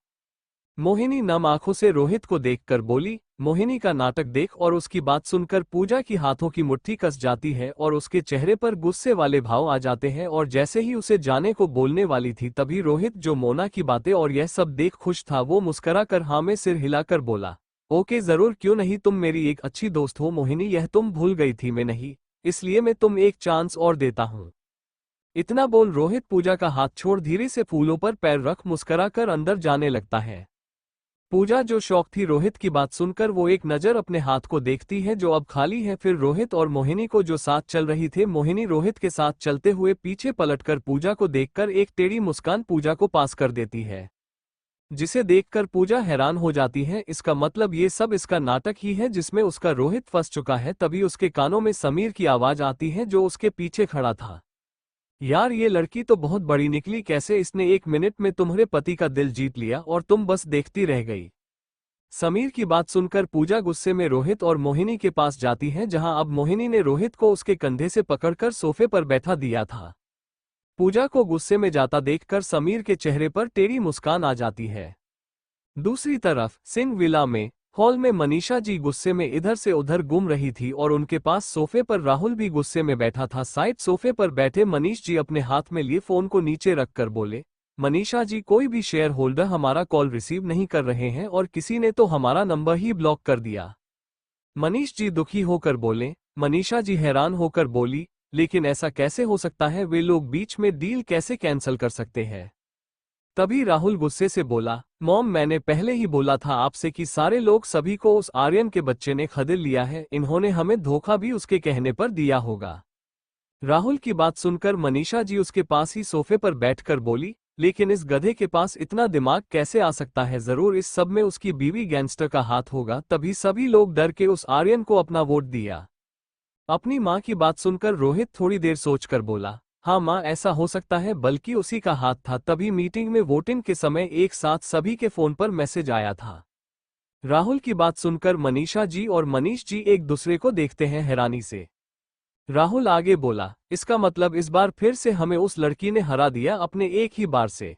मोहिनी नम आंखों से रोहित को देखकर बोली। मोहिनी का नाटक देख और उसकी बात सुनकर पूजा की हाथों की मुट्ठी कस जाती है और उसके चेहरे पर गुस्से वाले भाव आ जाते हैं, और जैसे ही उसे जाने को बोलने वाली थी तभी रोहित जो मोना की बातें और यह सब देख खुश था, वो मुस्करा कर हाँ में सिर हिलाकर बोला, ओके जरूर, क्यों नहीं, तुम मेरी एक अच्छी दोस्त हो मोहिनी, यह तुम भूल गई थी मैं नहीं, इसलिए मैं तुम एक चांस और देता हूँ। इतना बोल रोहित पूजा का हाथ छोड़ धीरे से फूलों पर पैर रख मुस्करा कर अंदर जाने लगता है। पूजा जो शौक थी रोहित की बात सुनकर वो एक नज़र अपने हाथ को देखती है जो अब खाली है। फिर रोहित और मोहिनी को जो साथ चल रही थे, मोहिनी रोहित के साथ चलते हुए पीछे पलटकर पूजा को देखकर एक टेढ़ी मुस्कान पूजा को पास कर देती है, जिसे देखकर पूजा हैरान हो जाती है। इसका मतलब ये सब इसका नाटक ही है जिसमें उसका रोहित फंस चुका है। तभी उसके कानों में समीर की आवाज आती है जो उसके पीछे खड़ा था। यार ये लड़की तो बहुत बड़ी निकली, कैसे इसने 1 मिनट में तुम्हारे पति का दिल जीत लिया और तुम बस देखती रह गई। समीर की बात सुनकर पूजा गुस्से में रोहित और मोहिनी के पास जाती है, जहां अब मोहिनी ने रोहित को उसके कंधे से पकड़कर सोफे पर बैठा दिया था। पूजा को गुस्से में जाता देखकर समीर के चेहरे पर टेढ़ी मुस्कान आ जाती है। दूसरी तरफ सिंह विला में हॉल में मनीषा जी गुस्से में इधर से उधर घूम रही थी और उनके पास सोफे पर राहुल भी गुस्से में बैठा था। साइड सोफे पर बैठे मनीष जी अपने हाथ में लिए फोन को नीचे रखकर बोले, मनीषा जी कोई भी शेयर होल्डर हमारा कॉल रिसीव नहीं कर रहे हैं और किसी ने तो हमारा नंबर ही ब्लॉक कर दिया। मनीष जी दुखी होकर बोले। मनीषा जी हैरान होकर बोली, लेकिन ऐसा कैसे हो सकता है, वे लोग बीच में डील कैसे कैंसिल कर सकते हैं। तभी राहुल गुस्से से बोला, मॉम मैंने पहले ही बोला था आपसे कि सारे लोग सभी को उस आर्यन के बच्चे ने खरीद लिया है, इन्होंने हमें धोखा भी उसके कहने पर दिया होगा। राहुल की बात सुनकर मनीषा जी उसके पास ही सोफे पर बैठकर बोली, लेकिन इस गधे के पास इतना दिमाग कैसे आ सकता है, जरूर इस सब में उसकी बीवी गैंगस्टर का हाथ होगा, तभी सभी लोग डर के उस आर्यन को अपना वोट दिया। अपनी मां की बात सुनकर रोहित थोड़ी देर सोचकर बोला, हाँ मां ऐसा हो सकता है, बल्कि उसी का हाथ था। तभी मीटिंग में वोटिंग के समय एक साथ सभी के फोन पर मैसेज आया था। राहुल की बात सुनकर मनीषा जी और मनीष जी एक दूसरे को देखते हैं हैरानी से। राहुल आगे बोला, इसका मतलब इस बार फिर से हमें उस लड़की ने हरा दिया अपने एक ही बार से।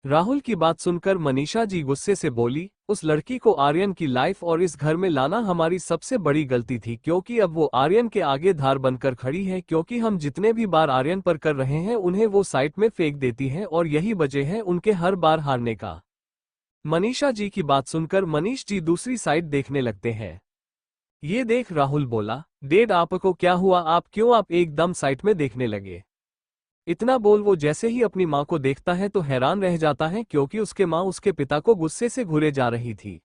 राहुल की बात सुनकर मनीषा जी गुस्से से बोली, उस लड़की को आर्यन की लाइफ और इस घर में लाना हमारी सबसे बड़ी गलती थी, क्योंकि अब वो आर्यन के आगे धार बनकर खड़ी है। क्योंकि हम जितने भी बार आर्यन पर कर रहे हैं उन्हें वो साइड में फेंक देती है और यही वजह है उनके हर बार हारने का। मनीषा जी की बात सुनकर मनीष जी दूसरी साइड देखने लगते हैं। ये देख राहुल बोला, डेड आपको क्या हुआ, आप एकदम साइड में देखने लगे। इतना बोल वो जैसे ही अपनी मां को देखता है तो हैरान रह जाता है, क्योंकि उसके मां उसके पिता को गुस्से से घूरे जा रही थी।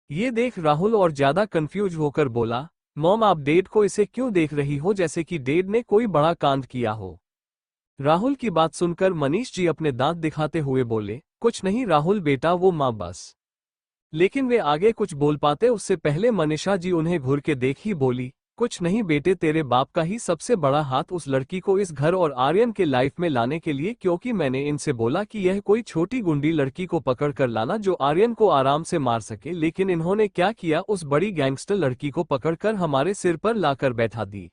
ये देख राहुल और ज्यादा कंफ्यूज होकर बोला, मॉम आप डेड को इसे क्यों देख रही हो, जैसे कि डेड ने कोई बड़ा कांड किया हो। राहुल की बात सुनकर मनीष जी अपने दांत दिखाते हुए बोले, कुछ नहीं राहुल बेटा, वो मां बस। लेकिन वे आगे कुछ बोल पाते उससे पहले मनीषा जी उन्हें घूर के देख ही बोली, कुछ नहीं बेटे, तेरे बाप का ही सबसे बड़ा हाथ उस लड़की को इस घर और आर्यन के लाइफ में लाने के लिए, क्योंकि मैंने इनसे बोला कि यह कोई छोटी गुंडी लड़की को पकड़ कर लाना जो आर्यन को आराम से मार सके, लेकिन इन्होंने क्या किया, उस बड़ी गैंगस्टर लड़की को पकड़कर हमारे सिर पर लाकर बैठा दी।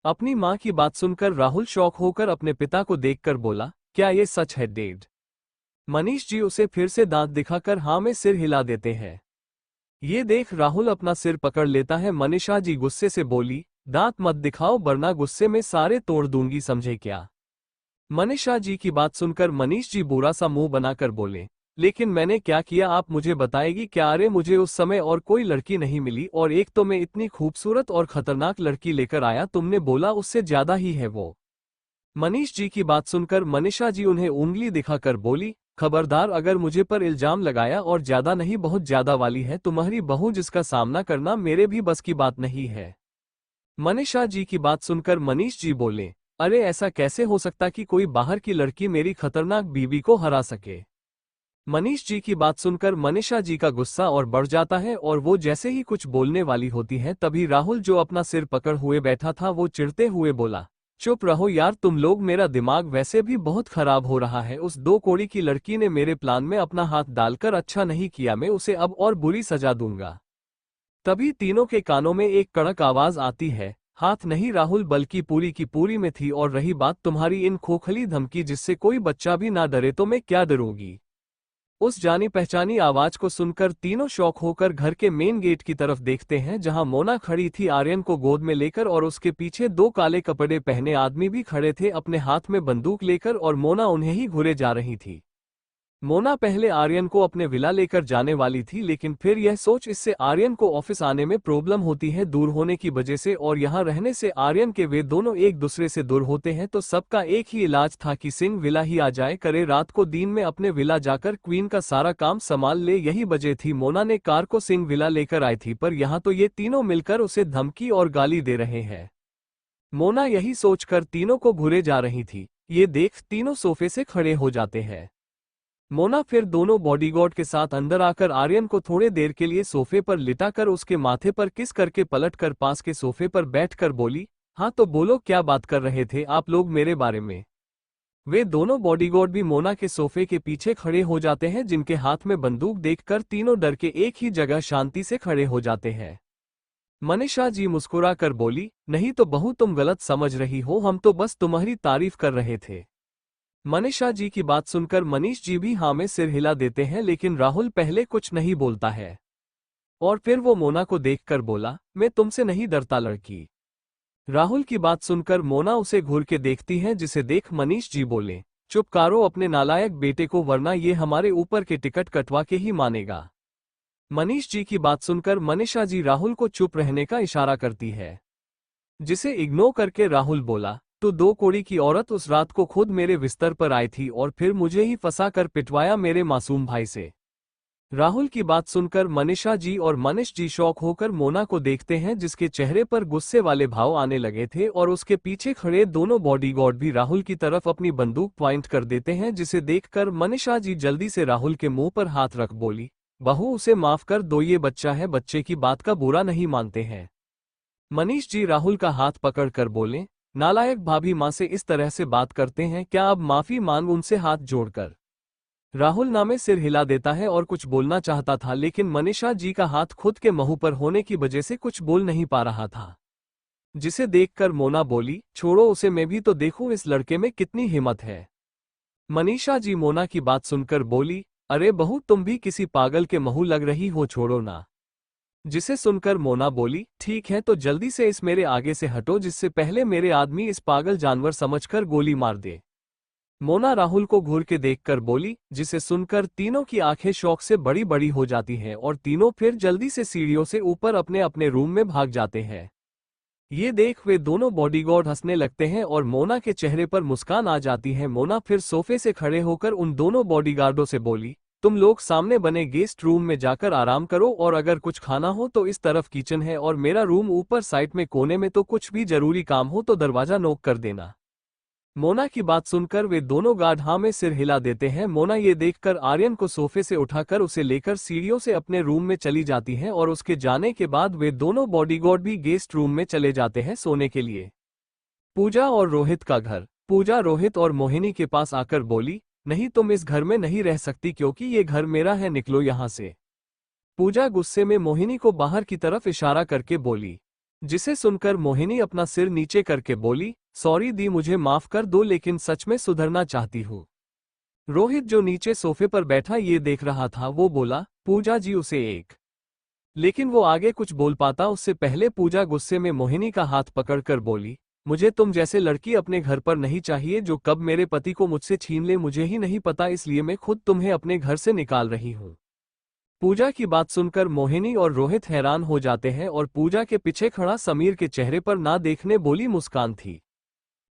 अपनी मां की बात सुनकर राहुल शौक होकर अपने पिता को देखकर बोला, क्या ये सच है डैड। मनीष जी उसे फिर से दांत दिखाकर हाँ में सिर हिला देते हैं। ये देख राहुल अपना सिर पकड़ लेता है। मनीषा जी गुस्से से बोली, दांत मत दिखाओ वरना गुस्से में सारे तोड़ दूंगी, समझे क्या। मनीषा जी की बात सुनकर मनीष जी बुरा सा मुंह बनाकर बोले, लेकिन मैंने क्या किया आप मुझे बताएगी क्या। अरे मुझे उस समय और कोई लड़की नहीं मिली, और एक तो मैं इतनी खूबसूरत और खतरनाक लड़की लेकर आया, तुमने बोला उससे ज्यादा ही है वो। मनीष जी की बात सुनकर मनीषा जी उन्हें उंगली दिखाकर बोली, खबरदार अगर मुझे पर इल्जाम लगाया, और ज्यादा नहीं बहुत ज्यादा वाली है तुम्हारी बहू, जिसका सामना करना मेरे भी बस की बात नहीं है। मनीषा जी की बात सुनकर मनीष जी बोले, अरे ऐसा कैसे हो सकता कि कोई बाहर की लड़की मेरी खतरनाक बीवी को हरा सके। मनीष जी की बात सुनकर मनीषा जी का गुस्सा और बढ़ जाता है और वो जैसे ही कुछ बोलने वाली होती है तभी राहुल जो अपना सिर पकड़ हुए बैठा था वो चिढ़ते हुए बोला, चुप रहो यार तुम लोग, मेरा दिमाग वैसे भी बहुत खराब हो रहा है। उस 2 कौड़ी की लड़की ने मेरे प्लान में अपना हाथ डालकर अच्छा नहीं किया, मैं उसे अब और बुरी सजा दूंगा। तभी तीनों के कानों में एक कड़क आवाज आती है, हाथ नहीं राहुल बल्कि पूरी की पूरी में थी, और रही बात तुम्हारी इन खोखली धमकी जिससे कोई बच्चा भी ना डरे तो मैं क्या डरूंगी। उस जानी पहचानी आवाज को सुनकर तीनों शौक होकर घर के मेन गेट की तरफ देखते हैं, जहां मोना खड़ी थी आर्यन को गोद में लेकर, और उसके पीछे 2 काले कपड़े पहने आदमी भी खड़े थे अपने हाथ में बंदूक लेकर, और मोना उन्हें ही घूरे जा रही थी। मोना पहले आर्यन को अपने विला लेकर जाने वाली थी, लेकिन फिर यह सोच इससे आर्यन को ऑफिस आने में प्रॉब्लम होती है दूर होने की वजह से, और यहाँ रहने से आर्यन के वे दोनों एक दूसरे से दूर होते हैं, तो सबका एक ही इलाज था कि सिंह विला ही आ जाए करे, रात को दिन में अपने विला जाकर क्वीन का सारा काम संभाल ले। यही वजह थी मोना ने कार को सिंह विला लेकर आई थी, पर यहाँ तो ये तीनों मिलकर उसे धमकी और गाली दे रहे हैं। मोना यही सोचकर तीनों को घूरे जा रही थी। ये देख तीनों सोफे से खड़े हो जाते हैं। मोना फिर दोनों बॉडीगार्ड के साथ अंदर आकर आर्यन को थोड़े देर के लिए सोफे पर लिटाकर उसके माथे पर किस करके पलटकर पास के सोफे पर बैठकर बोली, हाँ तो बोलो क्या बात कर रहे थे आप लोग मेरे बारे में। वे दोनों बॉडीगार्ड भी मोना के सोफे के पीछे खड़े हो जाते हैं, जिनके हाथ में बंदूक देखकर तीनों डर के एक ही जगह शांति से खड़े हो जाते हैं। मनीषा जी मुस्कुरा कर बोली, नहीं तो बहू तुम गलत समझ रही हो, हम तो बस तुम्हारी तारीफ कर रहे थे। मनीषा जी की बात सुनकर मनीष जी भी हाँ में सिर हिला देते हैं, लेकिन राहुल पहले कुछ नहीं बोलता है और फिर वो मोना को देखकर बोला, मैं तुमसे नहीं डरता लड़की। राहुल की बात सुनकर मोना उसे घूर के देखती है, जिसे देख मनीष जी बोले, चुप करो अपने नालायक बेटे को, वरना ये हमारे ऊपर के टिकट कटवा के ही मानेगा। मनीष जी की बात सुनकर मनीषा जी राहुल को चुप रहने का इशारा करती है, जिसे इग्नोर करके राहुल बोला, तो 2 कौड़ी की औरत उस रात को खुद मेरे बिस्तर पर आई थी और फिर मुझे ही फंसा कर पिटवाया मेरे मासूम भाई से। राहुल की बात सुनकर मनीषा जी और मनीष जी शौक होकर मोना को देखते हैं, जिसके चेहरे पर गुस्से वाले भाव आने लगे थे, और उसके पीछे खड़े दोनों बॉडीगार्ड भी राहुल की तरफ अपनी बंदूक पॉइंट कर देते हैं, जिसे देखकर मनीषा जी जल्दी से राहुल के मुंह पर हाथ रख बोली, बहू उसे माफ कर दो, ये बच्चा है, बच्चे की बात का बुरा नहीं मानते हैं। मनीष जी राहुल का हाथ पकड़कर बोले, नालायक भाभी माँ से इस तरह से बात करते हैं क्या, अब माफी मांग उनसे हाथ जोड़कर। राहुल नामे सिर हिला देता है और कुछ बोलना चाहता था, लेकिन मनीषा जी का हाथ खुद के मुंह पर होने की वजह से कुछ बोल नहीं पा रहा था, जिसे देखकर मोना बोली, छोड़ो उसे, मैं भी तो देखूं इस लड़के में कितनी हिम्मत है। मनीषा जी मोना की बात सुनकर बोली, अरे बहू तुम भी किसी पागल के मुंह लग रही हो, छोड़ो ना। जिसे सुनकर मोना बोली, ठीक है तो जल्दी से इस मेरे आगे से हटो, जिससे पहले मेरे आदमी इस पागल जानवर समझकर गोली मार दे। मोना राहुल को घूर के देखकर बोली, जिसे सुनकर तीनों की आंखें शौक से बड़ी बड़ी हो जाती हैं और तीनों फिर जल्दी से सीढ़ियों से ऊपर अपने अपने रूम में भाग जाते हैं। ये देख वे दोनों बॉडीगार्ड हंसने लगते हैं और मोना के चेहरे पर मुस्कान आ जाती है। मोना फिर सोफे से खड़े होकर उन दोनों बॉडीगार्डों से बोली, तुम लोग सामने बने गेस्ट रूम में जाकर आराम करो, और अगर कुछ खाना हो तो इस तरफ किचन है और मेरा रूम ऊपर साइड में कोने में, तो कुछ भी जरूरी काम हो तो दरवाजा नॉक कर देना। मोना की बात सुनकर वे दोनों गार्ड हाँ में सिर हिला देते हैं। मोना ये देखकर आर्यन को सोफे से उठाकर उसे लेकर सीढ़ियों से अपने रूम में चली जाती है, और उसके जाने के बाद वे दोनों बॉडीगार्ड भी गेस्ट रूम में चले जाते हैं सोने के लिए। पूजा और रोहित का घर। पूजा रोहित और मोहिनी के पास आकर बोली, नहीं तुम इस घर में नहीं रह सकती, क्योंकि ये घर मेरा है, निकलो यहाँ से। पूजा गुस्से में मोहिनी को बाहर की तरफ इशारा करके बोली, जिसे सुनकर मोहिनी अपना सिर नीचे करके बोली, सॉरी दी, मुझे माफ कर दो, लेकिन सच में सुधरना चाहती हूँ। रोहित जो नीचे सोफे पर बैठा ये देख रहा था, वो बोला, पूजा जी उसे एक। लेकिन वो आगे कुछ बोल पाता उससे पहले पूजा गुस्से में मोहिनी का हाथ पकड़कर बोली, मुझे तुम जैसे लड़की अपने घर पर नहीं चाहिए, जो कब मेरे पति को मुझसे छीन ले मुझे ही नहीं पता, इसलिए मैं खुद तुम्हें अपने घर से निकाल रही हूँ। पूजा की बात सुनकर मोहिनी और रोहित हैरान हो जाते हैं, और पूजा के पीछे खड़ा समीर के चेहरे पर ना देखने बोली मुस्कान थी।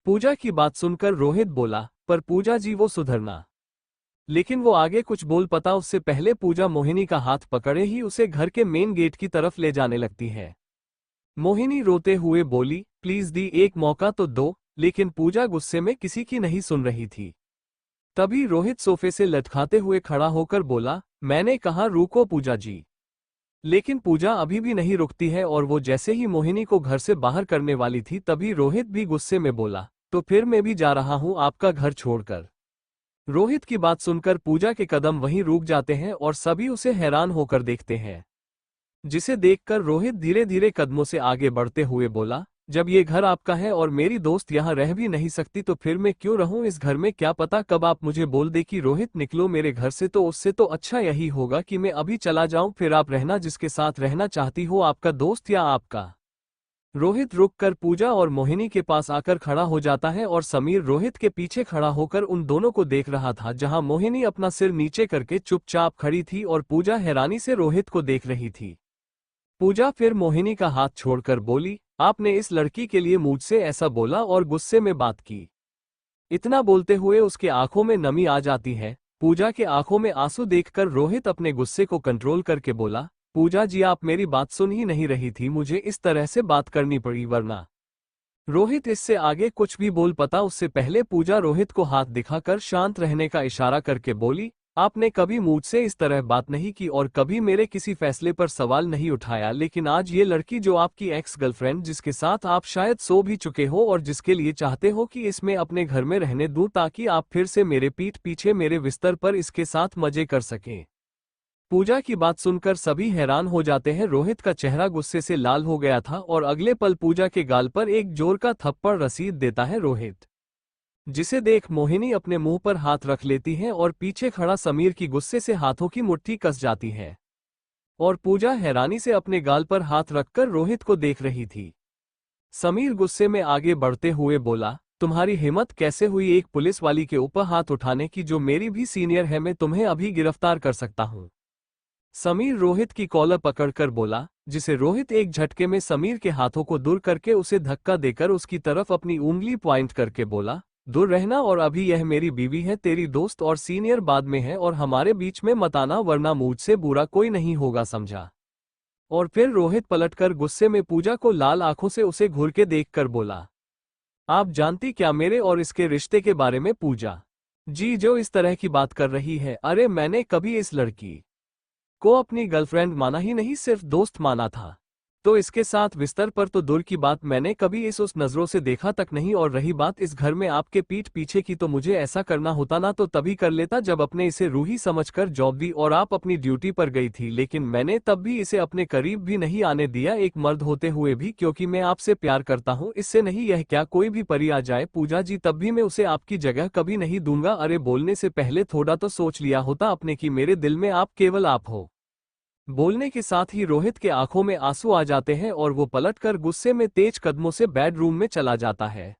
पूजा की बात सुनकर रोहित बोला, पर पूजा जी वो सुधरना। लेकिन वो आगे कुछ बोल पाता उससे पहले पूजा मोहिनी का हाथ पकड़े ही उसे घर के मेन गेट की तरफ ले जाने लगती है। मोहिनी रोते हुए बोली, प्लीज दी, एक मौका तो दो, लेकिन पूजा गुस्से में किसी की नहीं सुन रही थी। तभी रोहित सोफे से लटकाते हुए खड़ा होकर बोला, मैंने कहा रुको पूजा जी। लेकिन पूजा अभी भी नहीं रुकती है, और वो जैसे ही मोहिनी को घर से बाहर करने वाली थी, तभी रोहित भी गुस्से में बोला, तो फिर मैं भी जा रहा हूं आपका घर छोड़कर। रोहित की बात सुनकर पूजा के कदम वहीं रुक जाते हैं और सभी उसे हैरान होकर देखते हैं, जिसे देखकर रोहित धीरे धीरे कदमों से आगे बढ़ते हुए बोला, जब ये घर आपका है और मेरी दोस्त यहाँ रह भी नहीं सकती, तो फिर मैं क्यों रहूं इस घर में, क्या पता कब आप मुझे बोल दे कि रोहित निकलो मेरे घर से, तो उससे तो अच्छा यही होगा कि मैं अभी चला जाऊं, फिर आप रहना जिसके साथ रहना चाहती हो, आपका दोस्त या आपका। रोहित रुककर पूजा और मोहिनी के पास आकर खड़ा हो जाता है और समीर रोहित के पीछे खड़ा होकर उन दोनों को देख रहा था, जहां मोहिनी अपना सिर नीचे करके चुपचाप खड़ी थी और पूजा हैरानी से रोहित को देख रही थी। पूजा फिर मोहिनी का हाथ छोड़कर बोली, आपने इस लड़की के लिए मुझसे ऐसा बोला और गुस्से में बात की। इतना बोलते हुए उसके आंखों में नमी आ जाती है। पूजा के आंखों में आंसू देखकर रोहित अपने गुस्से को कंट्रोल करके बोला, पूजा जी आप मेरी बात सुन ही नहीं रही थी, मुझे इस तरह से बात करनी पड़ी वरना। रोहित इससे आगे कुछ भी बोल पाता उससे पहले पूजा रोहित को हाथ दिखाकर शांत रहने का इशारा करके बोली, आपने कभी मुझसे इस तरह बात नहीं की और कभी मेरे किसी फैसले पर सवाल नहीं उठाया, लेकिन आज ये लड़की जो आपकी एक्स गर्लफ्रेंड जिसके साथ आप शायद सो भी चुके हो और जिसके लिए चाहते हो कि इसमें अपने घर में रहने दूं ताकि आप फिर से मेरे पीठ पीछे मेरे बिस्तर पर इसके साथ मजे कर सकें। पूजा की बात सुनकर सभी हैरान हो जाते हैं। रोहित का चेहरा गुस्से से लाल हो गया था और अगले पल पूजा के गाल पर एक जोर का थप्पड़ रसीद देता है रोहित, जिसे देख मोहिनी अपने मुंह पर हाथ रख लेती है और पीछे खड़ा समीर की गुस्से से हाथों की मुट्ठी कस जाती है और पूजा हैरानी से अपने गाल पर हाथ रखकर रोहित को देख रही थी। समीर गुस्से में आगे बढ़ते हुए बोला, तुम्हारी हिम्मत कैसे हुई एक पुलिस वाली के ऊपर हाथ उठाने की जो मेरी भी सीनियर है, मैं तुम्हें अभी गिरफ्तार कर सकता हूं। समीर रोहित की कॉलर पकड़कर बोला, जिसे रोहित एक झटके में समीर के हाथों को दूर करके उसे धक्का देकर उसकी तरफ अपनी उंगली पॉइंट करके बोला, दूर रहना और अभी यह मेरी बीवी है, तेरी दोस्त और सीनियर बाद में है और हमारे बीच में मत आना वरना मुझसे बुरा कोई नहीं होगा, समझा। और फिर रोहित पलटकर गुस्से में पूजा को लाल आंखों से उसे घूर के देखकर बोला, आप जानती क्या मेरे और इसके रिश्ते के बारे में? पूजा जी जो इस तरह की बात कर रही है, अरे मैंने कभी इस लड़की को अपनी गर्लफ्रेंड माना ही नहीं, सिर्फ दोस्त माना था। तो इसके साथ बिस्तर पर तो दूर की बात, मैंने कभी इस उस नजरों से देखा तक नहीं। और रही बात इस घर में आपके पीठ पीछे की, तो मुझे ऐसा करना होता ना तो तभी कर लेता जब अपने इसे रूही समझकर जॉब दी और आप अपनी ड्यूटी पर गई थी, लेकिन मैंने तब भी इसे अपने करीब भी नहीं आने दिया, एक मर्द होते हुए भी, क्योंकि मैं आपसे प्यार करता हूँ, इससे नहीं यह क्या कोई भी परी आ जाए पूजा जी तब भी मैं उसे आपकी जगह कभी नहीं दूंगा। अरे बोलने से पहले थोड़ा तो सोच लिया होता आपने कि मेरे दिल में आप केवल आप हो। बोलने के साथ ही रोहित के आंखों में आंसू आ जाते हैं और वो पलटकर गुस्से में तेज कदमों से बेडरूम में चला जाता है।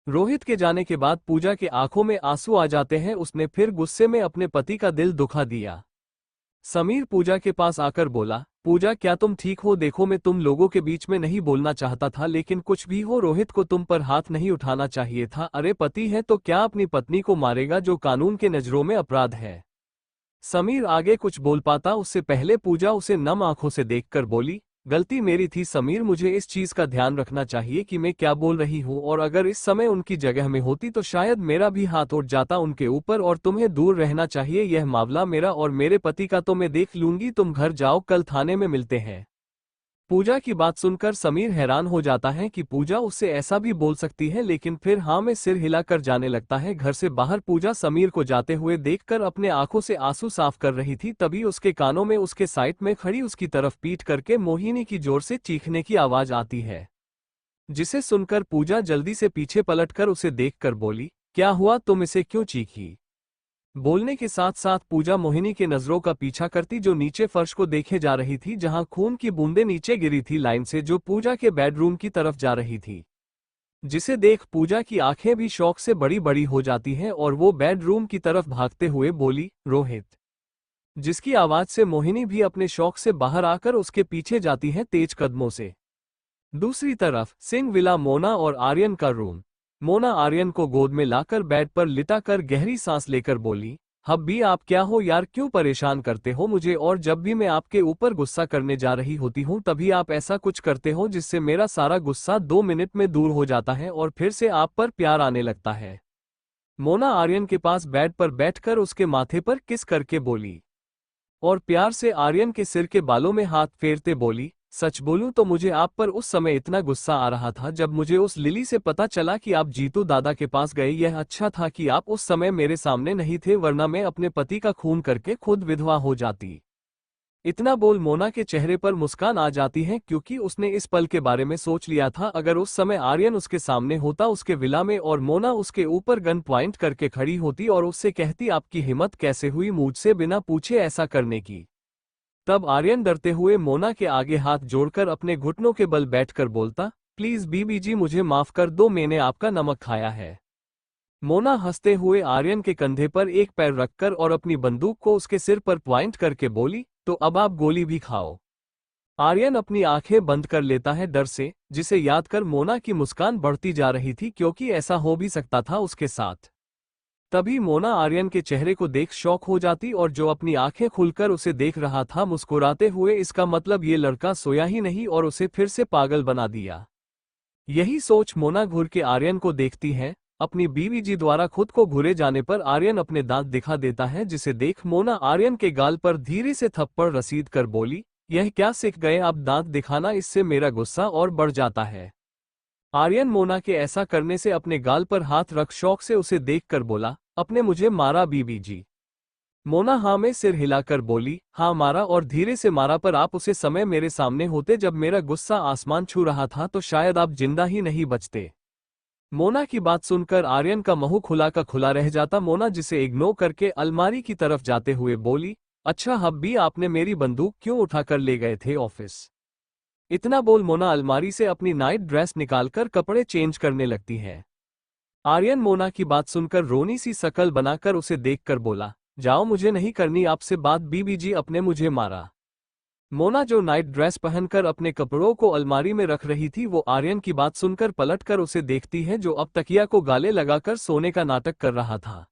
रोहित के जाने के बाद पूजा के आंखों में आंसू आ जाते हैं, उसने फिर गुस्से में अपने पति का दिल दुखा दिया। समीर पूजा के पास आकर बोला, पूजा क्या तुम ठीक हो? देखो मैं तुम लोगों के बीच में नहीं बोलना चाहता था, लेकिन कुछ भी हो रोहित को तुम पर हाथ नहीं उठाना चाहिए था। अरे पति है तो क्या अपनी पत्नी को मारेगा, जो कानून के नजरों में अपराध है। समीर आगे कुछ बोल पाता उससे पहले पूजा उसे नम आंखों से देखकर बोली, गलती मेरी थी समीर, मुझे इस चीज का ध्यान रखना चाहिए कि मैं क्या बोल रही हूँ, और अगर इस समय उनकी जगह में होती तो शायद मेरा भी हाथ उठ जाता उनके ऊपर, और तुम्हें दूर रहना चाहिए। यह मामला मेरा और मेरे पति का तो मैं देख लूंगी, तुम घर जाओ, कल थाने में मिलते हैं। पूजा की बात सुनकर समीर हैरान हो जाता है कि पूजा उससे ऐसा भी बोल सकती है, लेकिन फिर हाँ में सिर हिलाकर जाने लगता है। घर से बाहर पूजा समीर को जाते हुए देखकर अपने आंखों से आंसू साफ कर रही थी, तभी उसके कानों में उसके साइड में खड़ी उसकी तरफ पीट करके मोहिनी की जोर से चीखने की आवाज आती है, जिसे सुनकर पूजा जल्दी से पीछे पलटकर उसे देखकर बोली, क्या हुआ, तुम इसे क्यों चीखी? बोलने के साथ साथ पूजा मोहिनी के नजरों का पीछा करती जो नीचे फर्श को देखे जा रही थी, जहां खून की बूंदें नीचे गिरी थी लाइन से, जो पूजा के बेडरूम की तरफ जा रही थी, जिसे देख पूजा की आंखें भी शौक से बड़ी बड़ी हो जाती हैं और वो बेडरूम की तरफ भागते हुए बोली, रोहित, जिसकी आवाज से मोहिनी भी अपने शौक से बाहर आकर उसके पीछे जाती है तेज कदमों से। दूसरी तरफ सिंह विला मोना और आर्यन का रूम। मोना आर्यन को गोद में लाकर बेड पर लिटाकर गहरी सांस लेकर बोली, हब्बी आप क्या हो यार, क्यों परेशान करते हो मुझे, और जब भी मैं आपके ऊपर गुस्सा करने जा रही होती हूँ तभी आप ऐसा कुछ करते हो जिससे मेरा सारा गुस्सा 2 मिनट में दूर हो जाता है और फिर से आप पर प्यार आने लगता है। मोना आर्यन के पास बेड पर बैठकर उसके माथे पर किस करके बोली और प्यार से आर्यन के सिर के बालों में हाथ फेरते बोली, सच बोलूं तो मुझे आप पर उस समय इतना गुस्सा आ रहा था जब मुझे उस लिली से पता चला कि आप जीतू दादा के पास गए। यह अच्छा था कि आप उस समय मेरे सामने नहीं थे, वरना मैं अपने पति का खून करके खुद विधवा हो जाती। इतना बोल मोना के चेहरे पर मुस्कान आ जाती है, क्योंकि उसने इस पल के बारे में सोच लिया था, अगर उस समय आर्यन उसके सामने होता उसके विला में और मोना उसके ऊपर गन पॉइंट करके खड़ी होती और उससे कहती, आपकी हिम्मत कैसे हुई मुझसे बिना पूछे ऐसा करने की। तब आर्यन डरते हुए मोना के आगे हाथ जोड़कर अपने घुटनों के बल बैठकर बोलता, प्लीज बीबी जी मुझे माफ कर दो, मैंने आपका नमक खाया है। मोना हंसते हुए आर्यन के कंधे पर एक पैर रखकर और अपनी बंदूक को उसके सिर पर पॉइंट करके बोली, तो अब आप गोली भी खाओ। आर्यन अपनी आंखें बंद कर लेता है डर से, जिसे याद कर मोना की मुस्कान बढ़ती जा रही थी क्योंकि ऐसा हो भी सकता था उसके साथ। तभी मोना आर्यन के चेहरे को देख शॉक हो जाती और जो अपनी आंखें खुलकर उसे देख रहा था मुस्कुराते हुए, इसका मतलब ये लड़का सोया ही नहीं और उसे फिर से पागल बना दिया। यही सोच मोना घूर के आर्यन को देखती है। अपनी बीवी जी द्वारा खुद को घूरे जाने पर आर्यन अपने दांत दिखा देता है, जिसे देख मोना आर्यन के गाल पर धीरे से थप्पड़ रसीद कर बोली, यह क्या सीख गए आप दांत दिखाना, इससे मेरा गुस्सा और बढ़ जाता है। आर्यन मोना के ऐसा करने से अपने गाल पर हाथ रख शौक से उसे देखकर बोला, अपने मुझे मारा बीबी जी। मोना हाँ में सिर हिलाकर बोली, हाँ मारा और धीरे से मारा, पर आप उसे समय मेरे सामने होते जब मेरा गुस्सा आसमान छू रहा था तो शायद आप जिंदा ही नहीं बचते। मोना की बात सुनकर आर्यन का मुंह खुला का खुला रह जाता। मोना जिसे इग्नोर करके अलमारी की तरफ जाते हुए बोली, अच्छा हब्बी आपने मेरी बंदूक क्यों उठाकर ले गए थे ऑफिस। इतना बोल मोना अलमारी से अपनी नाइट ड्रेस निकालकर कपड़े चेंज करने लगती है। आर्यन मोना की बात सुनकर रोनी सी शकल बनाकर उसे देखकर बोला, जाओ मुझे नहीं करनी आपसे बात, बीबी जी अपने मुझे मारा। मोना जो नाइट ड्रेस पहनकर अपने कपड़ों को अलमारी में रख रही थी वो आर्यन की बात सुनकर पलटकर उसे देखती है, जो अब तकिया को गाले लगाकर सोने का नाटक कर रहा था।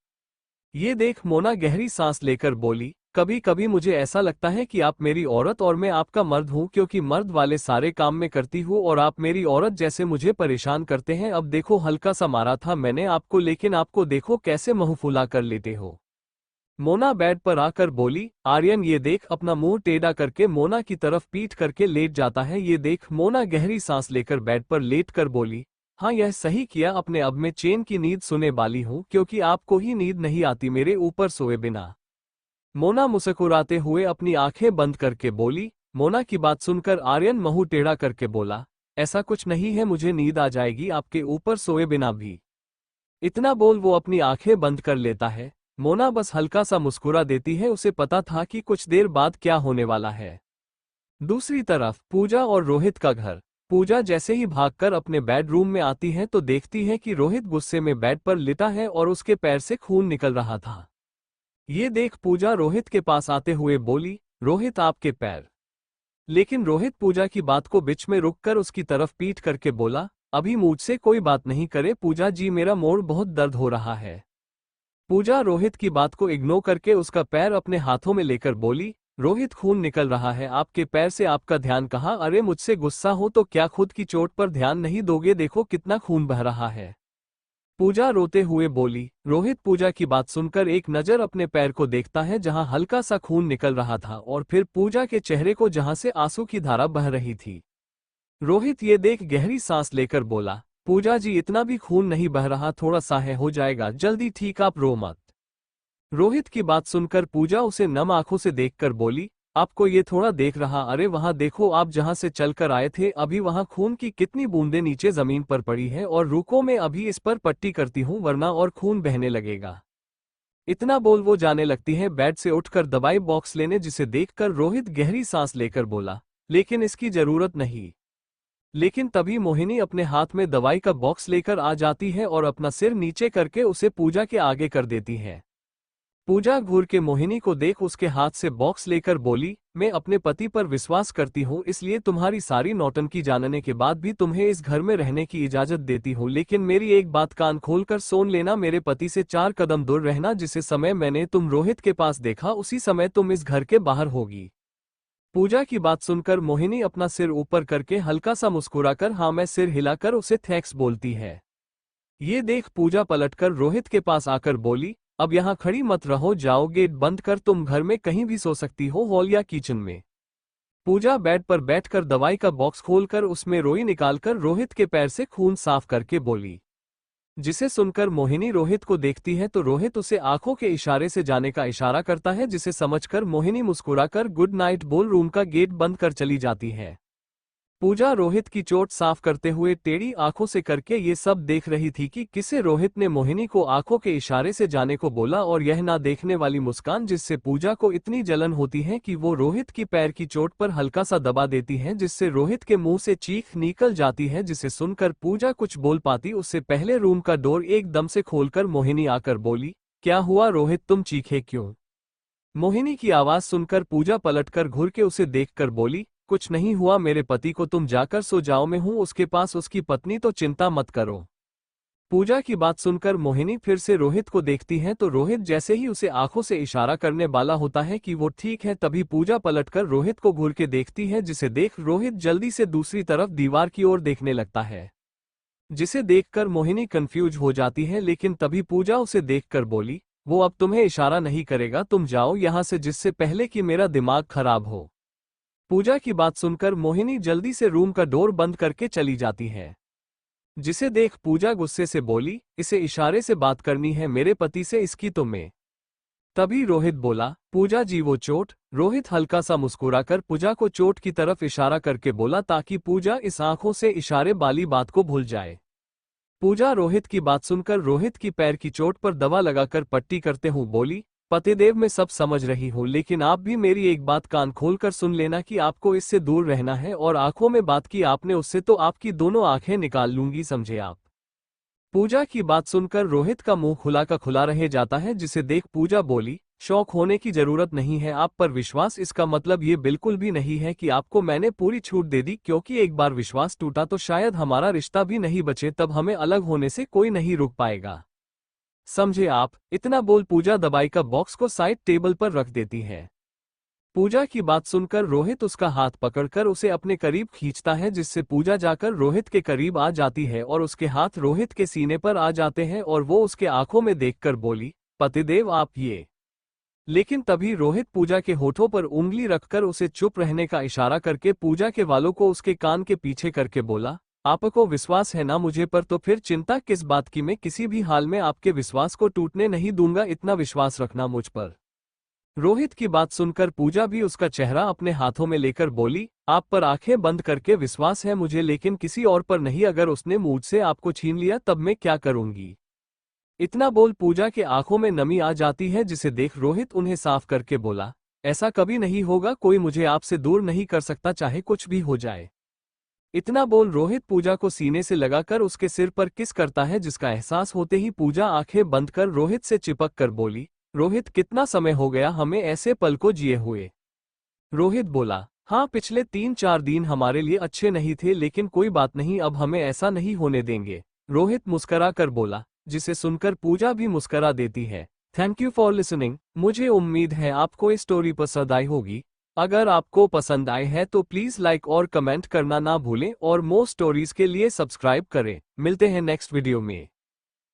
ये देख मोना गहरी सांस लेकर बोली, कभी कभी मुझे ऐसा लगता है कि आप मेरी औरत और मैं आपका मर्द हूँ, क्योंकि मर्द वाले सारे काम में करती हूँ और आप मेरी औरत जैसे मुझे परेशान करते हैं। अब देखो हल्का सा मारा था मैंने आपको, लेकिन आपको देखो कैसे मुंह फुला कर लेते हो। मोना बेड पर आकर बोली। आर्यन ये देख अपना मुंह टेढ़ा करके मोना की तरफ पीठ करके लेट जाता है। ये देख मोना गहरी सांस लेकर बेड पर लेटकर बोली, हाँ यह सही किया, अपने अब मैं चैन की नींद सोने वाली हूँ, क्योंकि आपको ही नींद नहीं आती मेरे ऊपर सोए बिना। मोना मुस्कुराते हुए अपनी आंखें बंद करके बोली। मोना की बात सुनकर आर्यन मुंह टेढ़ा करके बोला, ऐसा कुछ नहीं है, मुझे नींद आ जाएगी आपके ऊपर सोए बिना भी। इतना बोल वो अपनी आंखें बंद कर लेता है। मोना बस हल्का सा मुस्कुरा देती है, उसे पता था कि कुछ देर बाद क्या होने वाला है। दूसरी तरफ पूजा और रोहित का घर। पूजा जैसे ही भागकर अपने बेडरूम में आती है तो देखती है कि रोहित गुस्से में बेड पर लेटा है और उसके पैर से खून निकल रहा था। ये देख पूजा रोहित के पास आते हुए बोली, रोहित आपके पैर। लेकिन रोहित पूजा की बात को बीच में रुककर उसकी तरफ पीठ करके बोला, अभी मुझसे कोई बात नहीं करे पूजा जी, मेरा मोड़ बहुत दर्द हो रहा है। पूजा रोहित की बात को इग्नोर करके उसका पैर अपने हाथों में लेकर बोली, रोहित खून निकल रहा है आपके पैर से, आपका ध्यान कहाँ। अरे मुझसे गुस्सा हो तो क्या खुद की चोट पर ध्यान नहीं दोगे, देखो कितना खून बह रहा है। पूजा रोते हुए बोली। रोहित पूजा की बात सुनकर एक नज़र अपने पैर को देखता है जहां हल्का सा खून निकल रहा था, और फिर पूजा के चेहरे को जहां से आंसू की धारा बह रही थी। रोहित ये देख गहरी सांस लेकर बोला, पूजा जी इतना भी खून नहीं बह रहा, थोड़ा सा है हो जाएगा जल्दी ठीक, आप रो मत। रोहित की बात सुनकर पूजा उसे नम आंखों से देखकर बोली, आपको ये थोड़ा देख रहा, अरे वहां देखो आप जहां से चलकर आए थे, अभी वहां खून की कितनी बूंदें नीचे जमीन पर पड़ी है, और रुको मैं अभी इस पर पट्टी करती हूँ वरना और खून बहने लगेगा। इतना बोल वो जाने लगती है बेड से उठकर दवाई बॉक्स लेने, जिसे देखकर रोहित गहरी सांस लेकर बोला, लेकिन इसकी जरूरत नहीं। लेकिन तभी मोहिनी अपने हाथ में दवाई का बॉक्स लेकर आ जाती है और अपना सिर नीचे करके उसे पूजा के आगे कर देती है। पूजा घूर के मोहिनी को देख उसके हाथ से बॉक्स लेकर बोली, मैं अपने पति पर विश्वास करती हूँ, इसलिए तुम्हारी सारी नौटंकी जानने के बाद भी तुम्हें इस घर में रहने की इजाजत देती हूँ, लेकिन मेरी एक बात कान खोलकर सुन लेना, मेरे पति से 4 कदम दूर रहना। जिस समय मैंने तुम रोहित के पास देखा उसी समय तुम इस घर के बाहर होगी। पूजा की बात सुनकर मोहिनी अपना सिर ऊपर करके हल्का सा मुस्कुराकर हाँ मैं सिर हिलाकर उसे थैंक्स बोलती है। ये देख पूजा पलटकर रोहित के पास आकर बोली, अब यहाँ खड़ी मत रहो, जाओ गेट बंद कर, तुम घर में कहीं भी सो सकती हो, हॉल या किचन में। पूजा बेड पर बैठकर दवाई का बॉक्स खोलकर उसमें रोई निकालकर रोहित के पैर से खून साफ करके बोली। जिसे सुनकर मोहिनी रोहित को देखती है तो रोहित उसे आंखों के इशारे से जाने का इशारा करता है, जिसे समझकर मोहिनी मुस्कुराकर गुड नाइट बोल रूम का गेट बंद कर चली जाती है। पूजा रोहित की चोट साफ करते हुए टेढ़ी आंखों से करके ये सब देख रही थी कि किसे रोहित ने मोहिनी को आंखों के इशारे से जाने को बोला, और यह ना देखने वाली मुस्कान जिससे पूजा को इतनी जलन होती है कि वो रोहित की पैर की चोट पर हल्का सा दबा देती है, जिससे रोहित के मुंह से चीख निकल जाती है, जिसे सुनकर पूजा कुछ बोल पाती उससे पहले रूम का डोर एकदम से खोलकर मोहिनी आकर बोली, क्या हुआ रोहित, तुम चीखे क्यों? मोहिनी की आवाज सुनकर पूजा पलटकर घूर के उसे देखकर बोली, कुछ नहीं हुआ मेरे पति को, तुम जाकर सो जाओ, मैं हूं उसके पास, उसकी पत्नी, तो चिंता मत करो। पूजा की बात सुनकर मोहिनी फिर से रोहित को देखती है तो रोहित जैसे ही उसे आंखों से इशारा करने वाला होता है कि वो ठीक है, तभी पूजा पलटकर रोहित को घूर के देखती है, जिसे देख रोहित जल्दी से दूसरी तरफ दीवार की ओर देखने लगता है, जिसे देखकर मोहिनी कंफ्यूज हो जाती है। लेकिन तभी पूजा उसे देखकर बोली, वो अब तुम्हें इशारा नहीं करेगा, तुम जाओ यहां से जिससे पहले कि मेरा दिमाग खराब हो। पूजा की बात सुनकर मोहिनी जल्दी से रूम का डोर बंद करके चली जाती है, जिसे देख पूजा गुस्से से बोली, इसे इशारे से बात करनी है मेरे पति से, इसकी तो मैं। तभी रोहित बोला, पूजा जी वो चोट। रोहित हल्का सा मुस्कुराकर पूजा को चोट की तरफ इशारा करके बोला, ताकि पूजा इस आंखों से इशारे वाली बात को भूल जाए। पूजा रोहित की बात सुनकर रोहित की पैर की चोट पर दवा लगाकर पट्टी करते हुए बोली, पतिदेव मैं सब समझ रही हूँ, लेकिन आप भी मेरी एक बात कान खोलकर सुन लेना कि आपको इससे दूर रहना है, और आंखों में बात की आपने उससे तो आपकी दोनों आंखें निकाल लूंगी, समझे आप? पूजा की बात सुनकर रोहित का मुंह खुला का खुला रह जाता है, जिसे देख पूजा बोली, शौक होने की जरूरत नहीं है, आप पर विश्वास, इसका मतलब ये बिल्कुल भी नहीं है कि आपको मैंने पूरी छूट दे दी, क्योंकि एक बार विश्वास टूटा तो शायद हमारा रिश्ता भी नहीं बचे, तब हमें अलग होने से कोई नहीं रोक पाएगा, समझे आप? इतना बोल पूजा दवाई का बॉक्स को साइड टेबल पर रख देती है। पूजा की बात सुनकर रोहित उसका हाथ पकड़कर उसे अपने करीब खींचता है, जिससे पूजा जाकर रोहित के करीब आ जाती है और उसके हाथ रोहित के सीने पर आ जाते हैं, और वो उसके आंखों में देखकर बोली, पतिदेव आप ये। लेकिन तभी रोहित पूजा के होठों पर उंगली रखकर उसे चुप रहने का इशारा करके पूजा के वालों को उसके कान के पीछे करके बोला, आपको विश्वास है ना मुझे पर, तो फिर चिंता किस बात की, मैं किसी भी हाल में आपके विश्वास को टूटने नहीं दूंगा, इतना विश्वास रखना मुझ पर। रोहित की बात सुनकर पूजा भी उसका चेहरा अपने हाथों में लेकर बोली, आप पर आंखें बंद करके विश्वास है मुझे, लेकिन किसी और पर नहीं, अगर उसने मुझसे आपको छीन लिया तब मैं क्या करूंगी? इतना बोल पूजा के आंखों में नमी आ जाती है, जिसे देख रोहित उन्हें साफ करके बोला, ऐसा कभी नहीं होगा, कोई मुझे आपसे दूर नहीं कर सकता, चाहे कुछ भी हो जाए। इतना बोल रोहित पूजा को सीने से लगाकर उसके सिर पर किस करता है, जिसका एहसास होते ही पूजा आंखें बंद कर रोहित से चिपक कर बोली, रोहित कितना समय हो गया हमें ऐसे पल को जिए हुए? रोहित बोला, हाँ पिछले 3-4 दिन हमारे लिए अच्छे नहीं थे, लेकिन कोई बात नहीं, अब हमें ऐसा नहीं होने देंगे। रोहित मुस्करा कर बोला, जिसे सुनकर पूजा भी मुस्करा देती है। Thank you for listening. मुझे उम्मीद है आपको ये स्टोरी पसंद आई होगी। अगर आपको पसंद आए है तो प्लीज लाइक और कमेंट करना ना भूलें, और मोर स्टोरीज के लिए सब्सक्राइब करें। मिलते हैं नेक्स्ट वीडियो में।